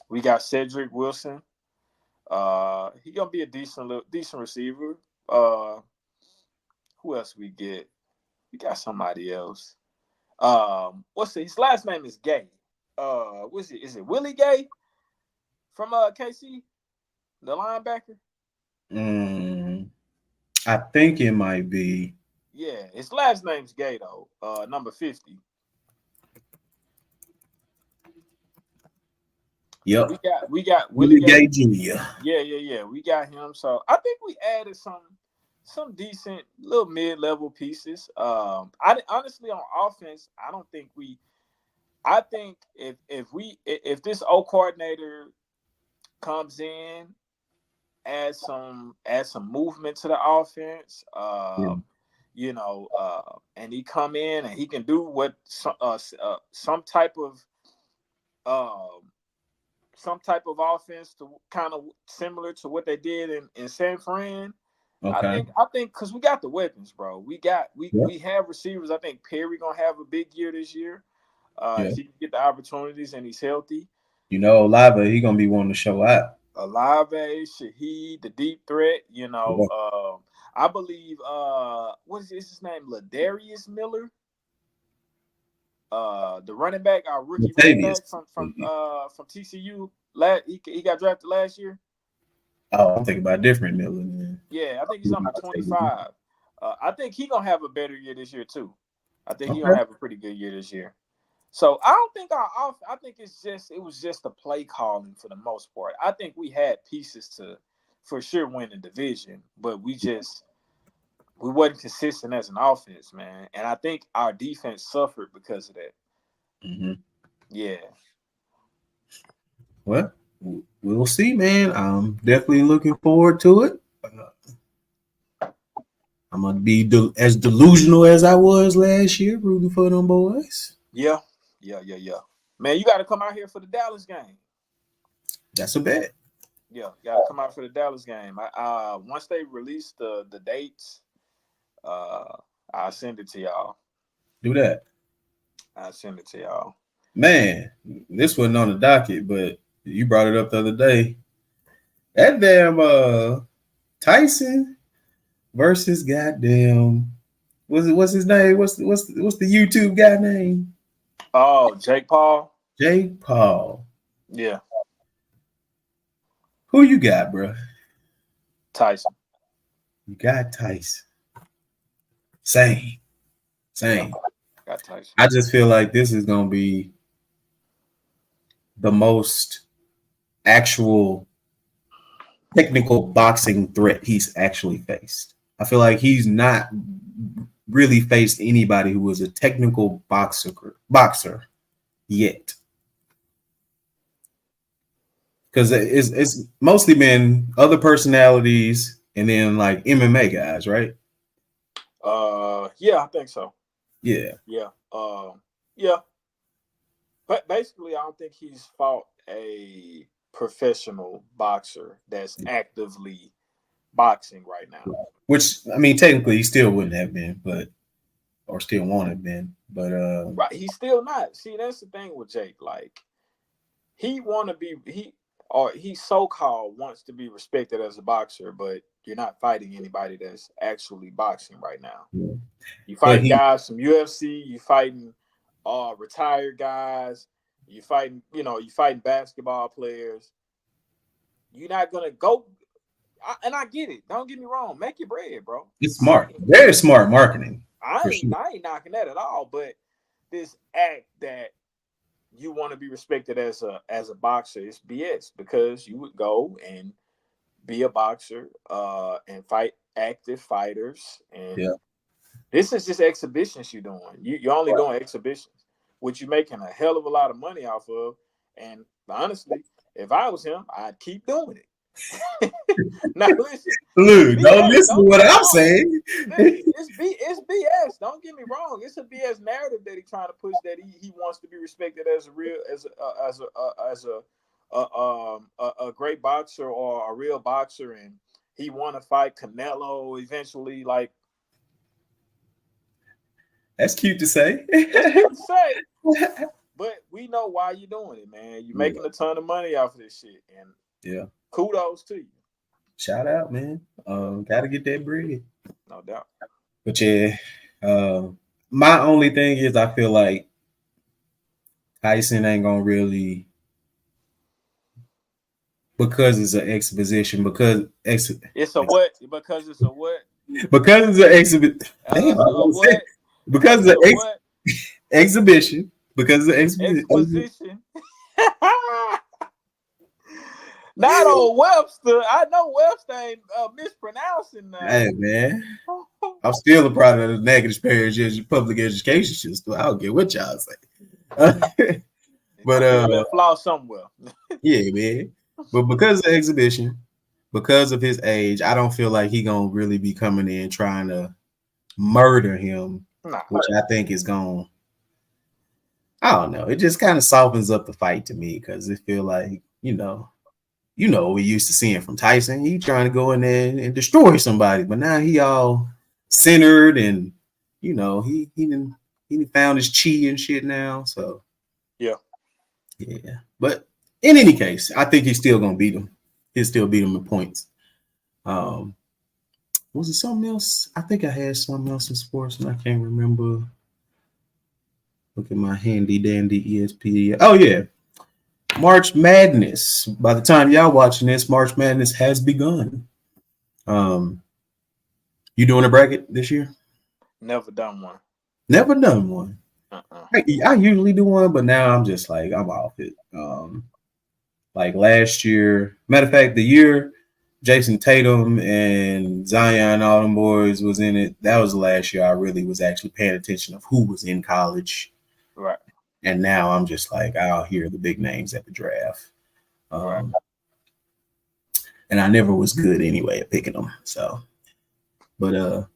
We got Cedric Wilson. He gonna be a decent receiver. Who else we get? We got somebody else. His last name is Gay. What's it? Is it Willie Gay from KC, the linebacker? I think it might be. Yeah, his last name's Gay though. Number 50. Yep. We got Willie Willie Gay Gay. Jr. Yeah. We got him. So I think we added some decent little mid-level pieces. I honestly on offense, I don't think we. I think if this old coordinator comes in, add some movement to the offense, and he come in and he can do what some type of offense to kind of similar to what they did in San Fran. Okay. I think because we got the weapons, bro. We Yep. have receivers. I think Perry gonna have a big year this year. Yeah. If he can get the opportunities and he's healthy. Lava, he gonna be wanting to show out. Alave, Shaheed, the deep threat. Yeah. I believe what is his name? Ladarius Miller. The running back, our rookie running back from TCU. He got drafted last year. Oh, I'm thinking about a different Miller. Man. Yeah, I think he's number 25. I think he's gonna have a better year this year too. I think he's Okay. gonna have a pretty good year this year. So I don't think I think it was just a play calling for the most part. I think we had pieces to for sure win the division, but we wasn't consistent as an offense, man. And I think our defense suffered because of that. Mm-hmm. Yeah. Well, we'll see, man. I'm definitely looking forward to it. I'm gonna be as delusional as I was last year, rooting for them boys. Yeah. Man, you got to come out here for the Dallas game. That's a bet. Yeah, got to come out for the Dallas game. Once they release the dates, I'll send it to y'all. Do that. I'll send it to y'all. Man, this wasn't on the docket, but you brought it up the other day. That damn Tyson versus goddamn what's his name? What's the YouTube guy name? Oh, Jake Paul. Jake Paul. Yeah. Who you got, bro? Tyson. You got Tyson. Same. Yeah, got Tyson. I just feel like this is gonna be the most actual technical boxing threat he's actually faced. I feel like he's not really faced anybody who was a technical boxer yet. Because it's mostly been other personalities and then like MMA guys, right? Yeah, I think so. Yeah. Yeah. But basically, I don't think he's fought a professional boxer that's actively boxing right now. Which I mean, technically, he still wouldn't have been, or still won't have been, but right, he's still not. See, that's the thing with Jake. Like, he so-called wants to be respected as a boxer, but you're not fighting anybody that's actually boxing right now. Yeah. You fighting guys from UFC, you fighting retired guys, you fighting basketball players. You're not gonna go, and I get it. Don't get me wrong. Make your bread, bro. It's smart, very smart marketing. I ain't knocking that at all. But this act that you want to be respected as a boxer is BS, because you would go and be a boxer and fight active fighters, and this is just exhibitions you're doing. You're only doing exhibitions, which you're making a hell of a lot of money off of. And honestly, if I was him, I'd keep doing it. Now listen, Luke, don't listen to what I'm saying. It's BS. Don't get me wrong. It's a BS narrative that he's trying to push, that he wants to be respected as a great boxer or a real boxer, and he want to fight Canelo eventually. Like, That's cute to say. It's cute to say, but we know why you're doing it, man. You're making Yeah. a ton of money off of this shit, and Yeah. kudos to you. Shout out, man. Gotta get that bread. No doubt. But yeah, my only thing is I feel like Tyson ain't gonna really, because it's an exposition, It's a what? Because it's a what? because it's an exhibit. Damn, I A was gonna say what? because It's it's a an what? exhibition. Because it's an exhibition. Exposition. Not on Webster. I know Webster ain't mispronouncing that. Hey man, I'm still a product of the negative parents public education system. I don't get what y'all say. But flaw somewhere. yeah, man. But because of the exhibition, because of his age, I don't feel like he gonna really be coming in trying to murder him, Nah. which I think is going. I don't know. It just kind of softens up the fight to me because it feel like we used to seeing from Tyson. He trying to go in there and destroy somebody, but now he all centered and he done found his chi and shit now. So yeah. But in any case, I think he's still gonna beat him. He'll still beat him in points. Was it something else? I think I had something else in sports and I can't remember. Look at my handy dandy ESPN. Oh yeah. March Madness. By the time y'all watching this, March Madness has begun. You doing a bracket this year? Never done one. Never done one. I usually do one, but now I'm just like I'm off it. Like last year, matter of fact, the year Jason Tatum and Zion, all them boys was in it. That was the last year I really was actually paying attention of who was in college. Right. And now I'm just like, I'll hear the big names at the draft. Right. And I never was good anyway at picking them. So, but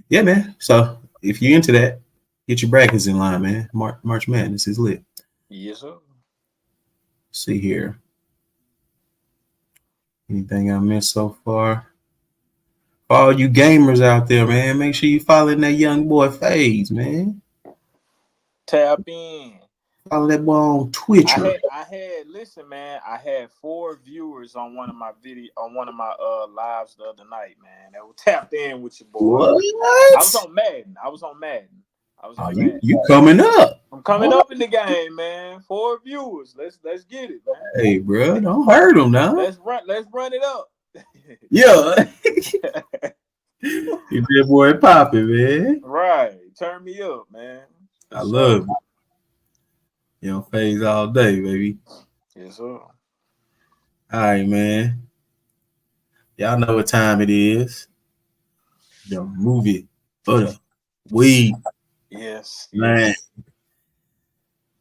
yeah, man. So if you're into that, get your brackets in line, man. March Madness is lit. Yes, sir. See here. Anything I missed so far? For all you gamers out there, man, make sure you following that young boy Phase, man. Tap in. Follow that boy on Twitch. Listen, man, I had 4 viewers on one of my lives the other night, man. That were tapped in with your boy. What? I was on Madden. You coming up. I'm coming up in the game, man. 4 viewers. Let's get it, man. Hey, bro, don't hurt him now. Let's run it up. Yeah. You that boy popping, man. Right. Turn me up, man. I love it. You know, Phase all day, baby. Yes, sir. All right, man. Y'all know what time it is. The movie for the week. Yes. Man.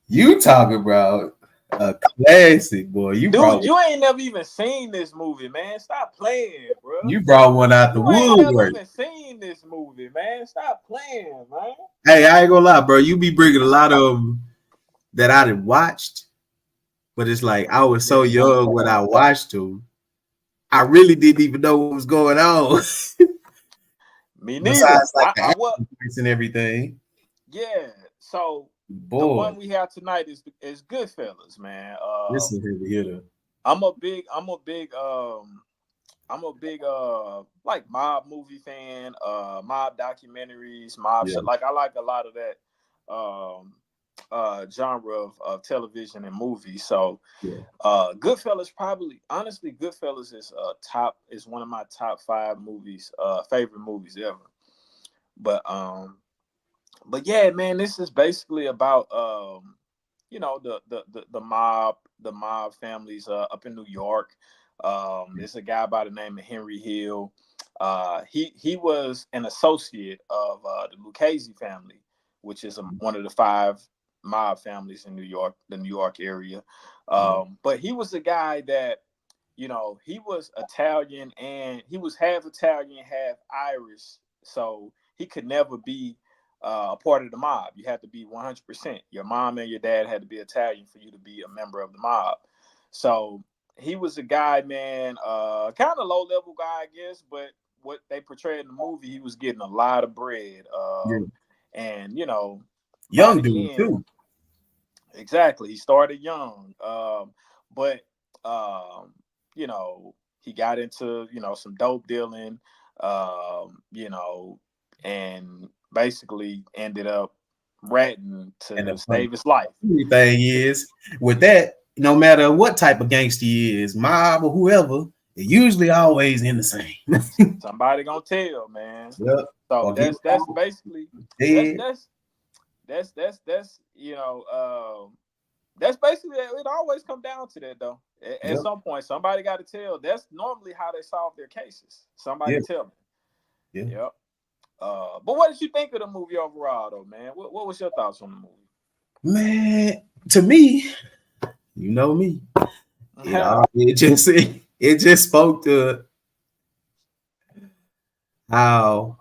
You talking about a classic, boy. You ain't never even seen this movie, man. Stop playing, bro. You brought one out the woodwork. You ain't never even seen this movie, man. Stop playing, man. Hey, I ain't gonna lie, bro. You be bringing a lot of them that I done watched, but it's like I was so young when I watched them. I really didn't even know what was going on. Me neither. Besides, like the and everything. Yeah. So boy, the one we have tonight is Goodfellas, man. This is a heavy hitter. I'm a big like mob movie fan, mob documentaries, shit. Like I like a lot of that genre of television and movies. So Goodfellas Goodfellas is one of my top 5 movies, favorite movies ever. But yeah, man, this is basically about the mob families up in New York. There's a guy by the name of Henry Hill. He was an associate of the Lucchese family, which is one of the 5 mob families in New York, the New York area. But he was a guy that, he was Italian and he was half Italian, half Irish. So he could never be a part of the mob. You had to be 100%. Your mom and your dad had to be Italian for you to be a member of the mob. So he was a guy, man, kind of low-level guy, I guess, but what they portrayed in the movie, he was getting a lot of bread. And by Young the dude end, too. exactly, he started young, but you know, he got into some dope dealing, and basically ended up ratting And to the funny save his life. thing is, with that, no matter what type of gangster he is, mob or whoever, it usually always in the same. Somebody gonna tell, man. Yep. So Or get that's basically that's dead. that's that's that's basically it. Always come down to that though. At Yep. some point, somebody got to tell. That's normally how they solve their cases. Somebody Yep. tell them. Yep. Yep. But what did you think of the movie overall, though, man? What was your thoughts on the movie? Man, to me, you know me. It just spoke to how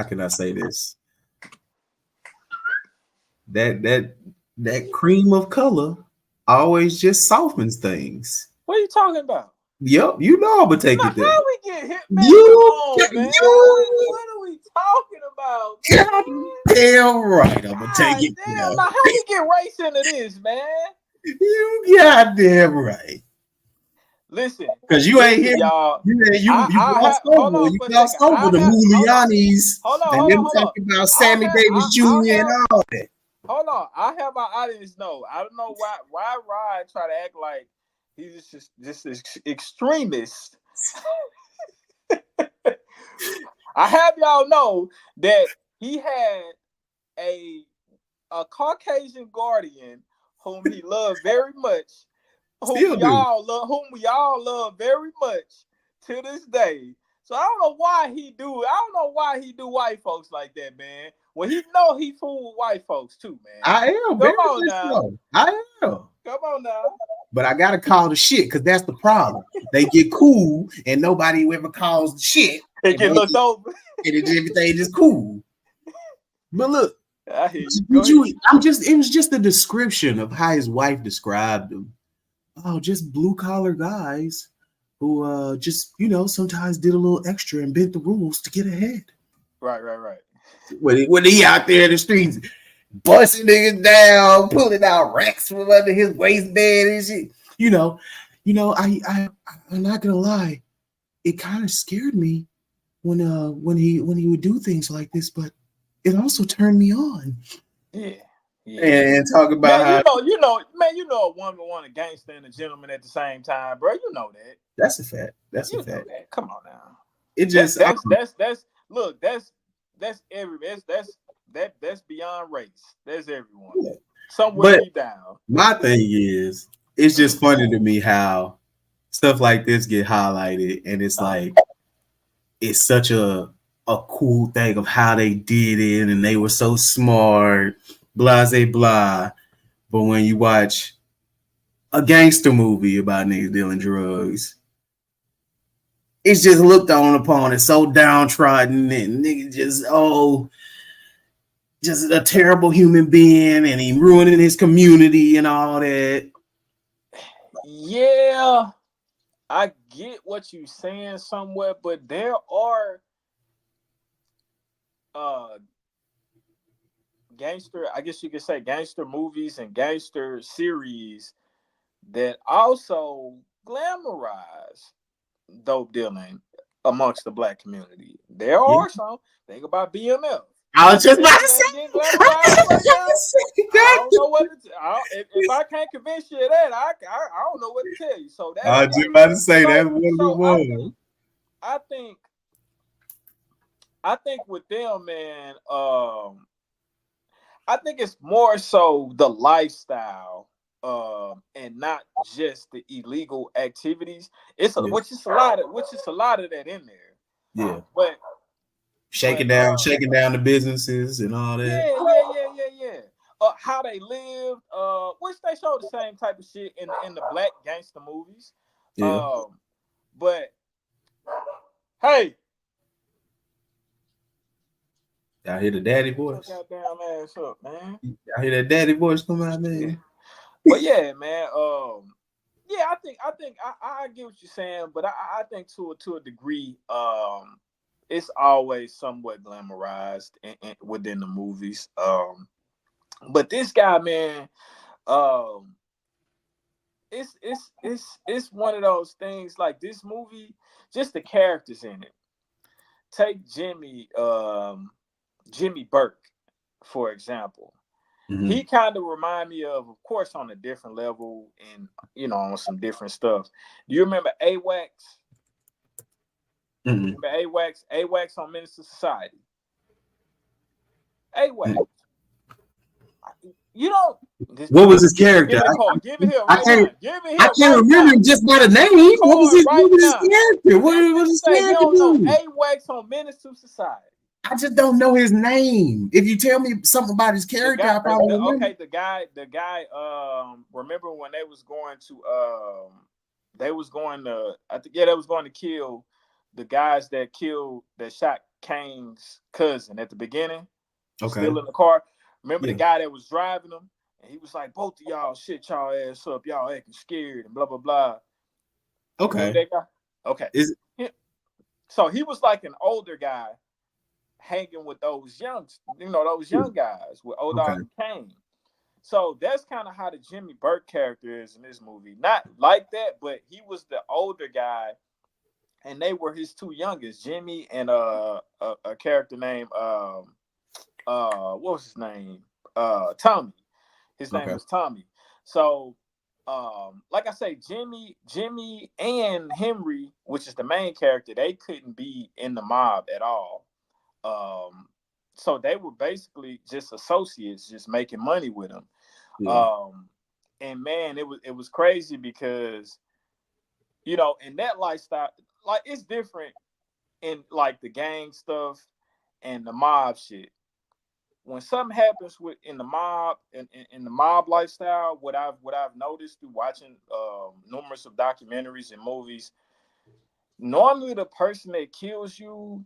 can I say this? That cream of color always just softens things. What are you talking about? Yep, you know I'm gonna take Now, it there. how we get hit, man? Come You, on, man. you, What are we talking about, God man? damn right, I'm gonna take God it damn! there. Now, how we get race into this, man? You goddamn right. Listen, Cause you ain't listen, here. y'all. You I glossed have hold over. on You for a glossed second. over I the have Mulianis and them hold on. talking about Sammy Davis I'll Jr. and have all that. hold on. I have my audience know. I don't know why Rod try to act like he's just extremist. I have y'all know that he had a Caucasian guardian whom he loved very much, Still do. whom we all love very much to this day. So I don't know why he do. I don't know why he do white folks like that, man. Well, he know he fool with white folks too, man. I am very Come on much now. so. I am. Come on now. But I gotta call the shit because that's the problem. They get cool and nobody ever calls the shit. It get looked over. And everything is cool. But look, I hear you. Go ahead. it was just a description of how his wife described him. Oh, just blue collar guys who just, sometimes did a little extra and bent the rules to get ahead. Right. When he out there in the streets busting niggas down, pulling out racks from under his waistband and shit. I'm not gonna lie, it kind of scared me when he would do things like this, but it also turned me on. Yeah. And talk about man, how man, a woman want a gangster and a gentleman at the same time, bro. You know that. that's a fact. That's You a fact. know that. Come on now. It just Look, that's that's beyond race. That's everyone. Yeah. Somewhere deep down. My thing is, it's just funny to me how stuff like this get highlighted, and it's like it's such a cool thing of how they did it, and they were so smart, blah blah blah. But when you watch a gangster movie about niggas dealing drugs, it's just looked on upon as so downtrodden and niggas just a terrible human being and he ruining his community and all that. Yeah, I get what you're saying somewhere, but there are gangster, I guess you could say gangster movies and gangster series that also glamorize dope dealing amongst the black community. There are some. Think about BMF. I was just about to BMF say. getting glamorized right now. I don't know what to if I can't convince you of that, I don't know what to tell you. So that's I was just about to say that's what it was. I think with them, man, I think it's more so the lifestyle, and not just the illegal activities. Which is a lot of that in there. Yeah. But shaking down the businesses and all that. Yeah. How they lived, which they show the same type of shit in the black gangster movies. Yeah. But hey, y'all hear the daddy voice? Goddamn ass up, man. Y'all hear that daddy voice come out, man? Yeah. But yeah, man. Yeah, I think I get what you're saying, but I think to a degree, it's always somewhat glamorized within the movies. But this guy, man, um, it's one of those things. Like this movie, just the characters in it. Take Jimmy Burke, for example. Mm-hmm. He kind of remind me of course, on a different level and on some different stuff. Do you remember AWACS? Mm-hmm. Remember AWACS? AWACS on Minister Society. AWACS. You don't. What was his character? Give me the card. Give it here I right can't. now. Give it I here can't right remember now. him just by the name. Give me the What was his? card What was his right character? What now. was his Say you character don't know do? AWACS on Minister Society. I just don't know his name. If you tell me something about his character, I probably remember. Okay, the guy. Remember when they was going to they was going to they was going to kill the guys that shot Kane's cousin at the beginning. Okay. Still in the car. Remember the guy that was driving them, and he was like, "Both of y'all shit y'all ass up. Y'all acting scared and blah blah blah." Okay. That guy? Okay. So he was like an older guy hanging with those young guys with O'Dog and Kane. So that's kind of how the Jimmy Burke character is in this movie. Not like that, but he was the older guy, and they were his two youngest, Jimmy and a character named what was his name? Tommy. His name was Tommy. So like I say, Jimmy and Henry, which is the main character, they couldn't be in the mob at all. So they were basically just associates, just making money with him. Yeah. And man, it was crazy because in that lifestyle, like it's different in like the gang stuff and the mob shit. When something happens in the mob in the mob lifestyle, what I've noticed through watching numerous of documentaries and movies, normally the person that kills you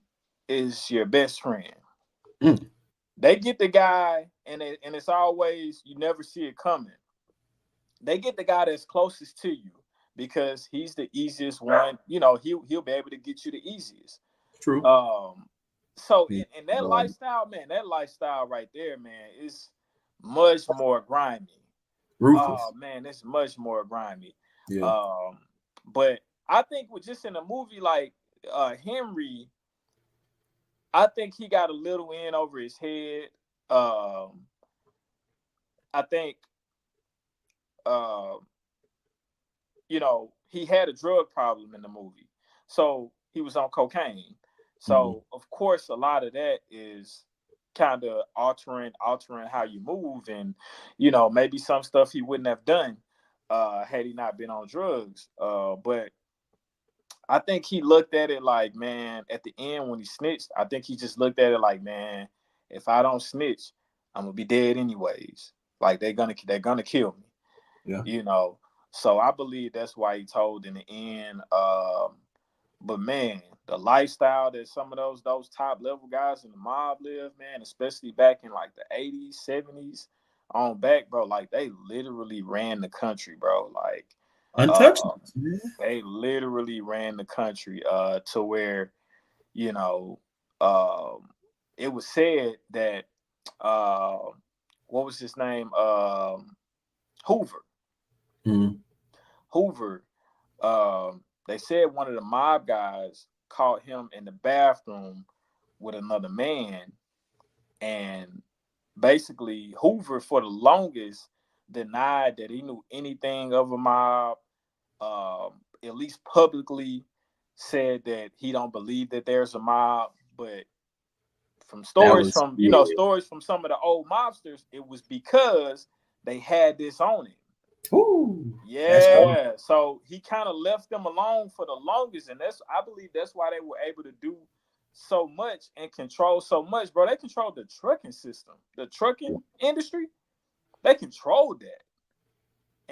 is your best friend. Mm. They get the guy, and it's always, you never see it coming. They get the guy that's closest to you because he's the easiest one. He'll be able to get you the easiest. True. So in that lifestyle, man, that lifestyle right there, man, is much more grimy. Ruthless. Oh man, it's much more grimy. Yeah. But I think with just in a movie like Henry, I think he got a little in over his head. I think, he had a drug problem in the movie. So he was on cocaine. So, of course, a lot of that is kind of altering how you move. And, maybe some stuff he wouldn't have done had he not been on drugs. But I think he looked at it like, man, at the end when he snitched, I think he just looked at it like, man, if I don't snitch, I'm gonna be dead anyways. Like they're gonna kill me. Yeah. So I believe that's why he told in the end. But man, the lifestyle that some of those top level guys in the mob live, man, especially back in like the 80s, 70s on back, bro, like they literally ran the country, bro. Like untouchable. They literally ran the country to where, it was said that what was his name? Hoover. Mm-hmm. Hoover. They said one of the mob guys caught him in the bathroom with another man, and basically Hoover for the longest denied that he knew anything of a mob. At least publicly said that he don't believe that there's a mob, but from stories stories from some of the old mobsters, it was because they had this on him. Ooh, yeah, so he kind of left them alone for the longest, and I believe that's why they were able to do so much and control so much, bro. They controlled the trucking system, the trucking industry. They controlled that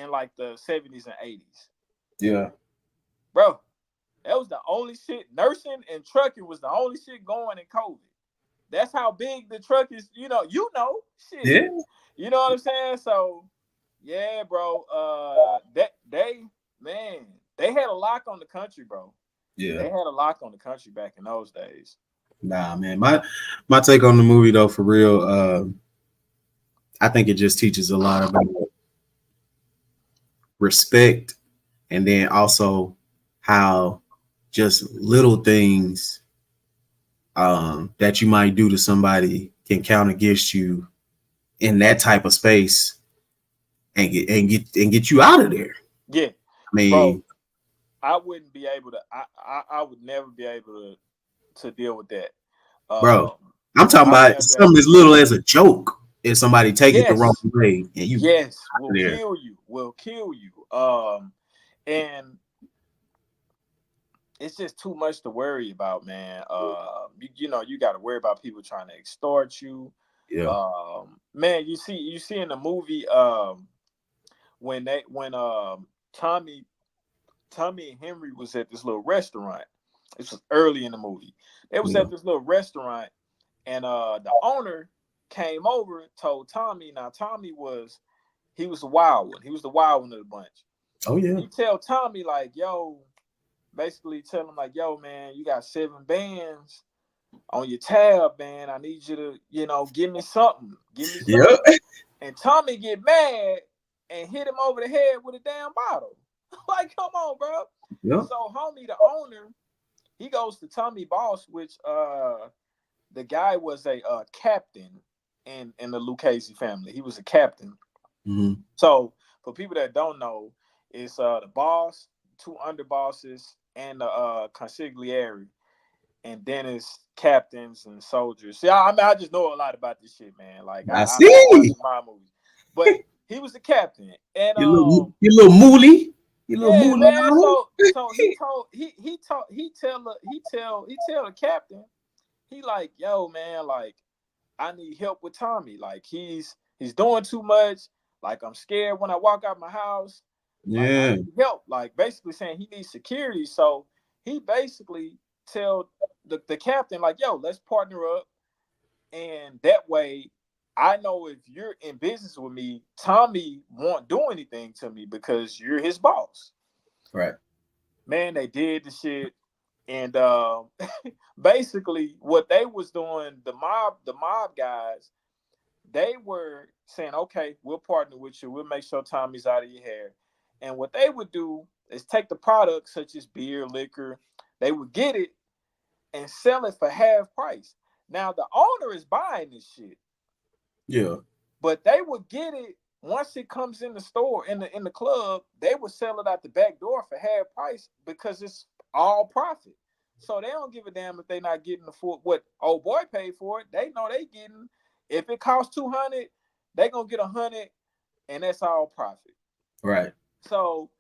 in like the 70s and 80s. Yeah, bro, that was the only shit. Nursing and trucking was the only shit going in COVID. That's how big the truck is. Shit. Yeah. You know what I'm saying? So. Yeah, bro. They had a lock on the country, bro. Yeah, they had a lock on the country back in those days. Nah, man. My take on the movie though, for real, I think it just teaches a lot about respect, and then also how just little things that you might do to somebody can count against you in that type of space and get you out of there. Yeah, I mean, bro, I wouldn't be able to. I would never be able to deal with that. bro, Um, I'm talking I would about never be able something to as deal little with as that. a joke. If somebody take it the wrong Yes, way and you yes, out of will there, kill you. Will kill you. And it's just too much to worry about, man. You know, you got to worry about people trying to extort you. yeah, Man, you see in the movie, when Tommy and Henry was at this little restaurant. This was early in the movie. They was yeah, at this little restaurant, and the owner came over, told Tommy. Now Tommy he was the wild one. He was the wild one of the bunch. oh yeah, He tell Tommy like, yo, basically tell him like, yo, man, you got 7 bands on your tab, man. I need you to, give me something. Give me yeah, something. And Tommy get mad and hit him over the head with a damn bottle. Like, come on, bro. yeah, So, homie, the owner, he goes to Tommy Boss, which the guy was a captain in the Lucchese family. He was a captain. mm-hmm. So, for people that don't know, it's the boss, 2 underbosses, and the consigliere, and then it's captains and soldiers. See, I mean, I just know a lot about this shit, man. Like, I I've been see. watching my movies, but he was the captain, and Your little mooly, your little yeah, mooly. man. So he told he tell the captain, he like, yo, man, like, I need help with Tommy. Like, he's doing too much. Like, I'm scared when I walk out my house. Like, I Yeah, need help. Like, basically saying he needs security. So he basically tell the captain, like, yo, let's partner up. And that way, I know if you're in business with me, Tommy won't do anything to me because you're his boss. right. Man, they did the shit. And basically what they was doing, the mob guys, they were saying, okay, we'll partner with you. We'll make sure Tommy's out of your hair. And what they would do is take the products such as beer, liquor, they would get it and sell it for half price. Now the owner is buying this shit, Yeah, but they would get it once it comes in the store, in the club. They would sell it out the back door for half price because it's all profit. So they don't give a damn if they're not getting the full what old boy paid for it. They know they getting, if it costs 200, they gonna get 100, and that's all profit. right. So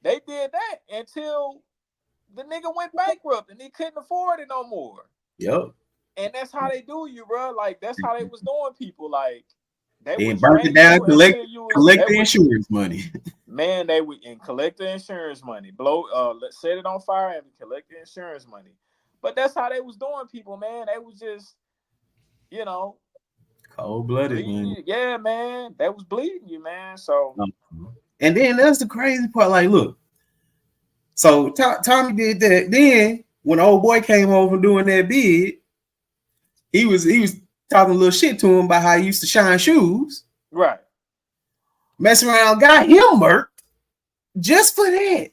they did that until the nigga went bankrupt and he couldn't afford it no more. Yep. And that's how they do you, bro. Like, that's how they was doing people. Like, they They would burnt it spank down, you until you was collect they the would insurance money. man, they would and collect the insurance money. Let's set it on fire and collect the insurance money. But that's how they was doing people, man. They was just, you know, Cold blooded, bleeding man. you. Yeah, man. They was bleeding you, man. So And then that's the crazy part. Like, look, so Tommy did that. Then when old boy came over doing that bid, he was talking a little shit to him about how he used to shine shoes. right. Mess around, got him murked just for that.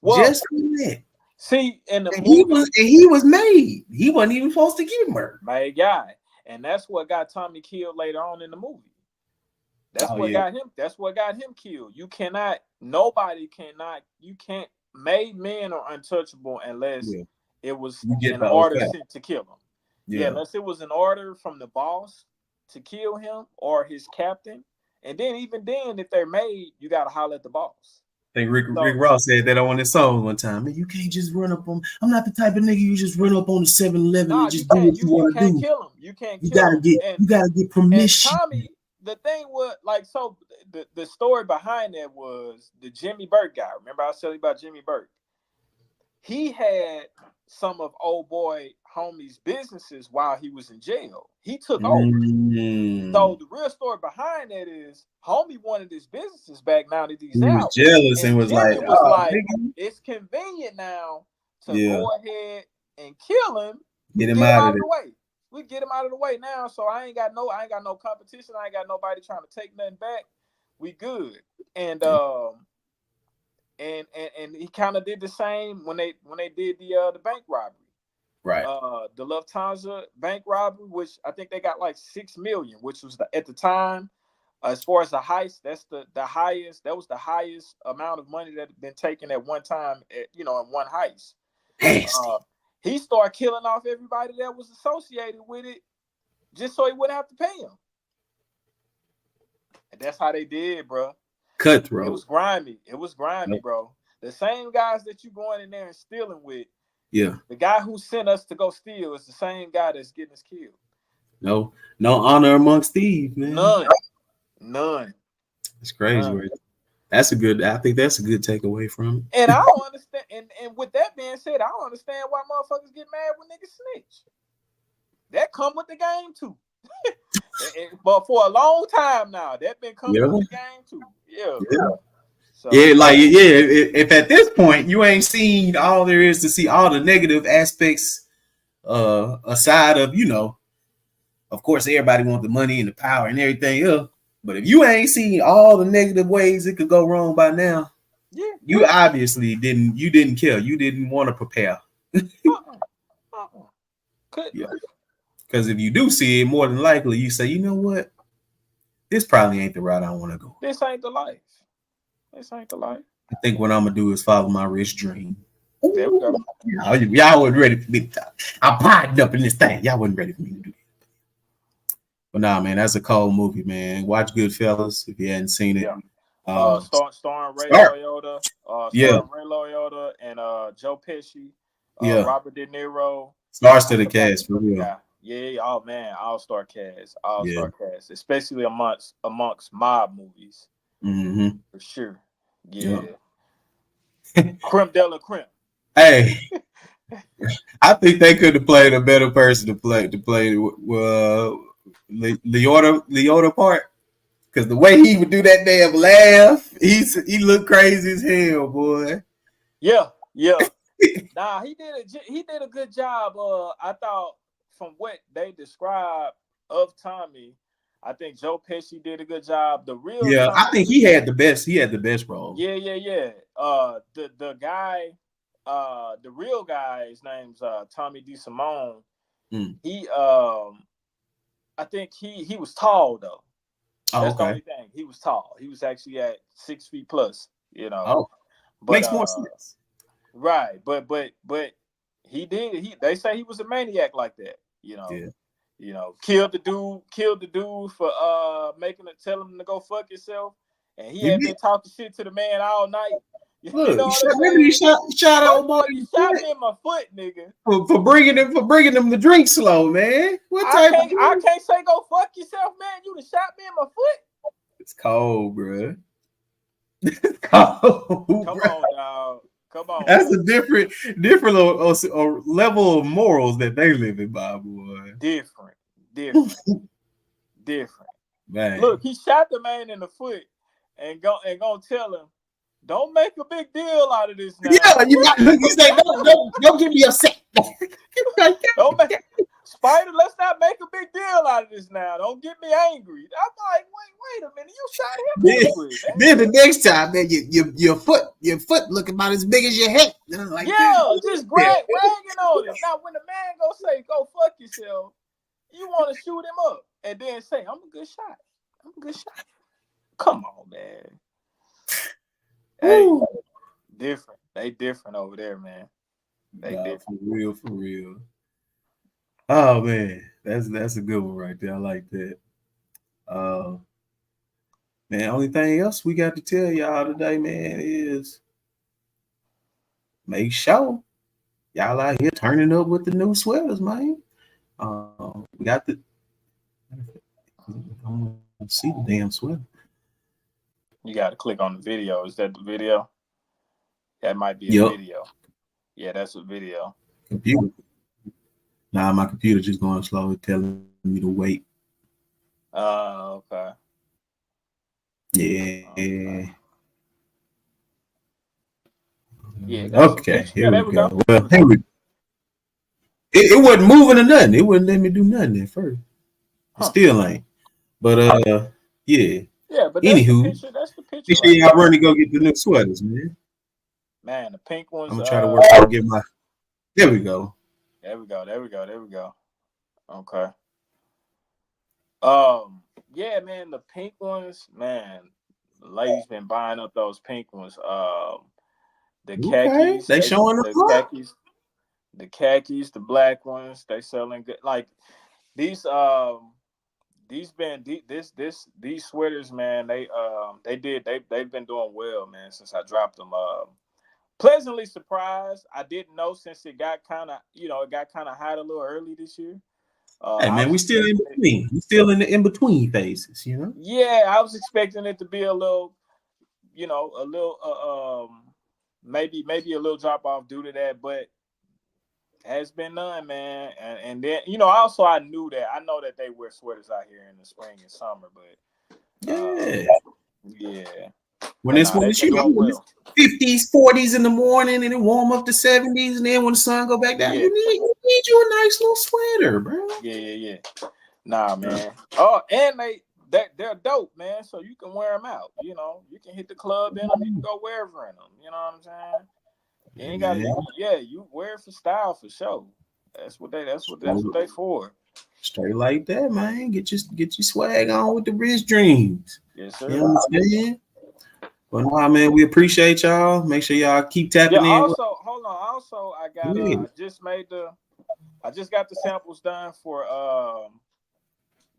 Well, Just for that. see, in the And he movie, was and he was made. He wasn't even supposed to get murked. my guy. And that's what got Tommy killed later on in the movie. That's Oh what yeah. got him. That's what got him killed. You cannot. Nobody cannot. You can't. Made men are untouchable unless Yeah. it was You get an the old order fact. sent to kill him. Yeah, Yeah. unless it was an order from the boss to kill him or his captain. And then even then, if they're made, you gotta holler at the boss. I think Rick So Ross said that on his song one time. Man, you can't just run up on. I'm not the type of nigga you just run up on the 7-Eleven nah, and you just do can't. what You you you want to can't do. kill him. You can't You kill gotta him. get you gotta get And permission. Tommy, the thing was like, so the story behind that was the Jimmy Burke guy. Remember I was telling you about Jimmy Burke? He had some of old boy homie's businesses while he was in jail. He took over. So Mm. the real story behind that is homie wanted his businesses back now that he's He was out. jealous and And was like, Jimmy was "Oh, like, nigga." it's convenient now to Yeah, go ahead and kill him Get him out of the way. We get him out of the way now. So I ain't got no competition. I ain't got nobody trying to take nothing back. We good. And and he kind of did the same when they did the bank robbery. Right. The Lufthansa bank robbery, which I think they got like 6 million, which was at the time, as far as the heist, that's the highest. That was the highest amount of money that had been taken at one time, in one heist. He started killing off everybody that was associated with it, just so he wouldn't have to pay him. And that's how they did, bro. Cutthroat. It was grimy. Bro. The same guys that you going in there and stealing with. Yeah. The guy who sent us to go steal is the same guy that's getting us killed. No honor amongst thieves, man. None. It's crazy, right? I think that's a good takeaway from it. And I don't understand. And with that being said, I don't understand why motherfuckers get mad when niggas snitch. That come with the game too. But for a long time now, that been coming with the game too. Yeah. So, if at this point you ain't seen all there is to see, all the negative aspects, aside of, of course everybody want the money and the power and everything else. But if you ain't seen all the negative ways it could go wrong by now, you obviously didn't care. You didn't want to prepare. Because if you do see it, more than likely you say, you know what? This probably ain't the route I want to go. This ain't the life. I think what I'm gonna do is follow my rich dream. There we go. Y'all wasn't ready for me to talk. I'm potting up in this thing. Y'all wasn't ready for me to do that. But nah, man, that's a cold movie, man. Watch Goodfellas if you hadn't seen it. Starring Ray Liotta. Ray Liotta and Joe Pesci. Robert De Niro. Stars to the cast for real. Yeah. Oh man, all-star cast. Cast, especially amongst mob movies. Mm-hmm. For sure. Yeah. Creme de la creme. Hey, I think they could have played a better person to play Liotta part, because the way he would do that damn laugh, he looked crazy as hell, boy. Yeah. Nah, he did a good job. I thought from what they described of Tommy, I think Joe Pesci did a good job. The real Tommy, I think he had the best role. Yeah. The guy, the real guy, his name's Tommy DeSimone. He I think he was tall though. That's the only thing. He was tall. He was actually at 6 feet plus, Oh, but, makes more sense. Right, but they say he was a maniac like that, killed the dude for telling him to go fuck himself, and he had been talking shit to the man all night. Look, he shot out boy. He shot me in my foot, nigga. For bringing him the drink slow, man. I can't say go fuck yourself, man. You done shot me in my foot. It's cold, bro. It's cold. Come on, dog. Come on. That's a different level of morals that they live in, by, boy. Different. Man. Look, he shot the man in the foot and gonna tell him, don't make a big deal out of this now. Yeah, you say don't get me upset. Spider, let's not make a big deal out of this now. Don't get me angry. I'm like, wait a minute, you shot him. Then the next time, man, your foot looking about as big as your head. Like, just bragging on him. Now, when the man go say, go fuck yourself, you want to shoot him up and then say, I'm a good shot. Come on, man. Hey, different. They different over there, man. They different. For real. Oh man, that's a good one right there. I like that. Man, only thing else we got to tell y'all today, man, is make sure y'all out here turning up with the new sweaters, man. We got the. I don't see the damn sweater. You got to click on the video. Is that the video? That might be a video. Yeah, that's a video. Computer. Nah, my computer just going slow, telling me to wait. Okay. Yeah. Yeah. Okay. Here we go. Well, It wasn't moving or nothing. It wouldn't let me do nothing at first. It still ain't. But yeah. Yeah, but that's the Anywho, picture. That's the picture make sure right y'all there. run to go get the new sweaters, man. Man, the pink I'm ones. gonna try to work to get my. There we go. There we go. There we go. There we go. Okay. Yeah, man, the pink ones, man. The ladies been buying up those pink ones. The Okay, khakis, they showing the up. khakis, the black ones, they selling good. Like these, these sweaters, man. They've been doing well, man, since I dropped them. Pleasantly surprised. I didn't know since it got kind of, it got kind of hot a little early this year. Hey I man, was we still in expecting it. between. We still in the in between phases, you know. Yeah, I was expecting it to be a little, maybe a little drop off due to that, but has been none, man. And then, I know that they wear sweaters out here in the spring and summer, but Yeah. yeah. When But it's nah, when they've it's been doing when it's well. 50s, 40s in the morning, and it warm up to 70s, and then when the sun go back down, Yeah, you need you a nice little sweater, bro. yeah. Nah, man. And they're dope, man. So you can wear them out. You can hit the club in them. You can go wherever in them. You know what I'm saying? You ain't got to. Yeah, you wear it for style for sure. That's what they for. Straight like that, man. Get your swag on with the rich dreams. Yes, sir. You know what I'm saying? But nah, man, we appreciate y'all. Make sure y'all keep Yeah. tapping in. Also, hold on. Also, I just got the samples done for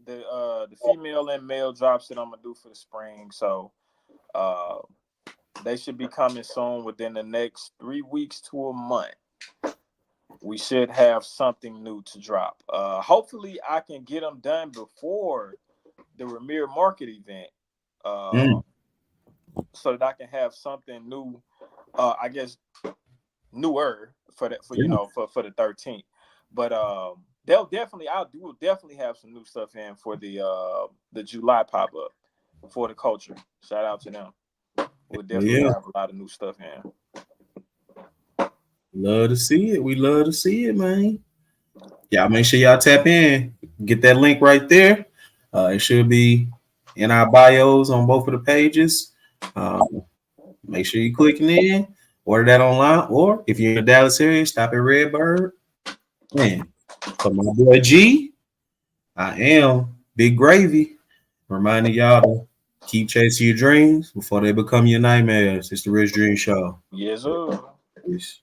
the female and male drops that I'm gonna do for the spring. So uh they should be coming soon within the next 3 weeks to a month. We should have something new to drop. Hopefully I can get them done before the Ramir Market event. Uh so that I can have something new, I guess newer for that for the 13th. But we'll definitely have some new stuff in for the July pop up for the culture. Shout out to them. We'll definitely have a lot of new stuff in. Love to see it. We love to see it, man. Y'all make sure y'all tap in. Get that link right there. It should be in our bios on both of the pages. Make sure you clicking in. Order that online, or if you're in the Dallas area, stop at Redbird. Man, for my boy G, I am Big Gravy. Reminding y'all to keep chasing your dreams before they become your nightmares. It's the Rich Dream Show. Yes, sir. Peace.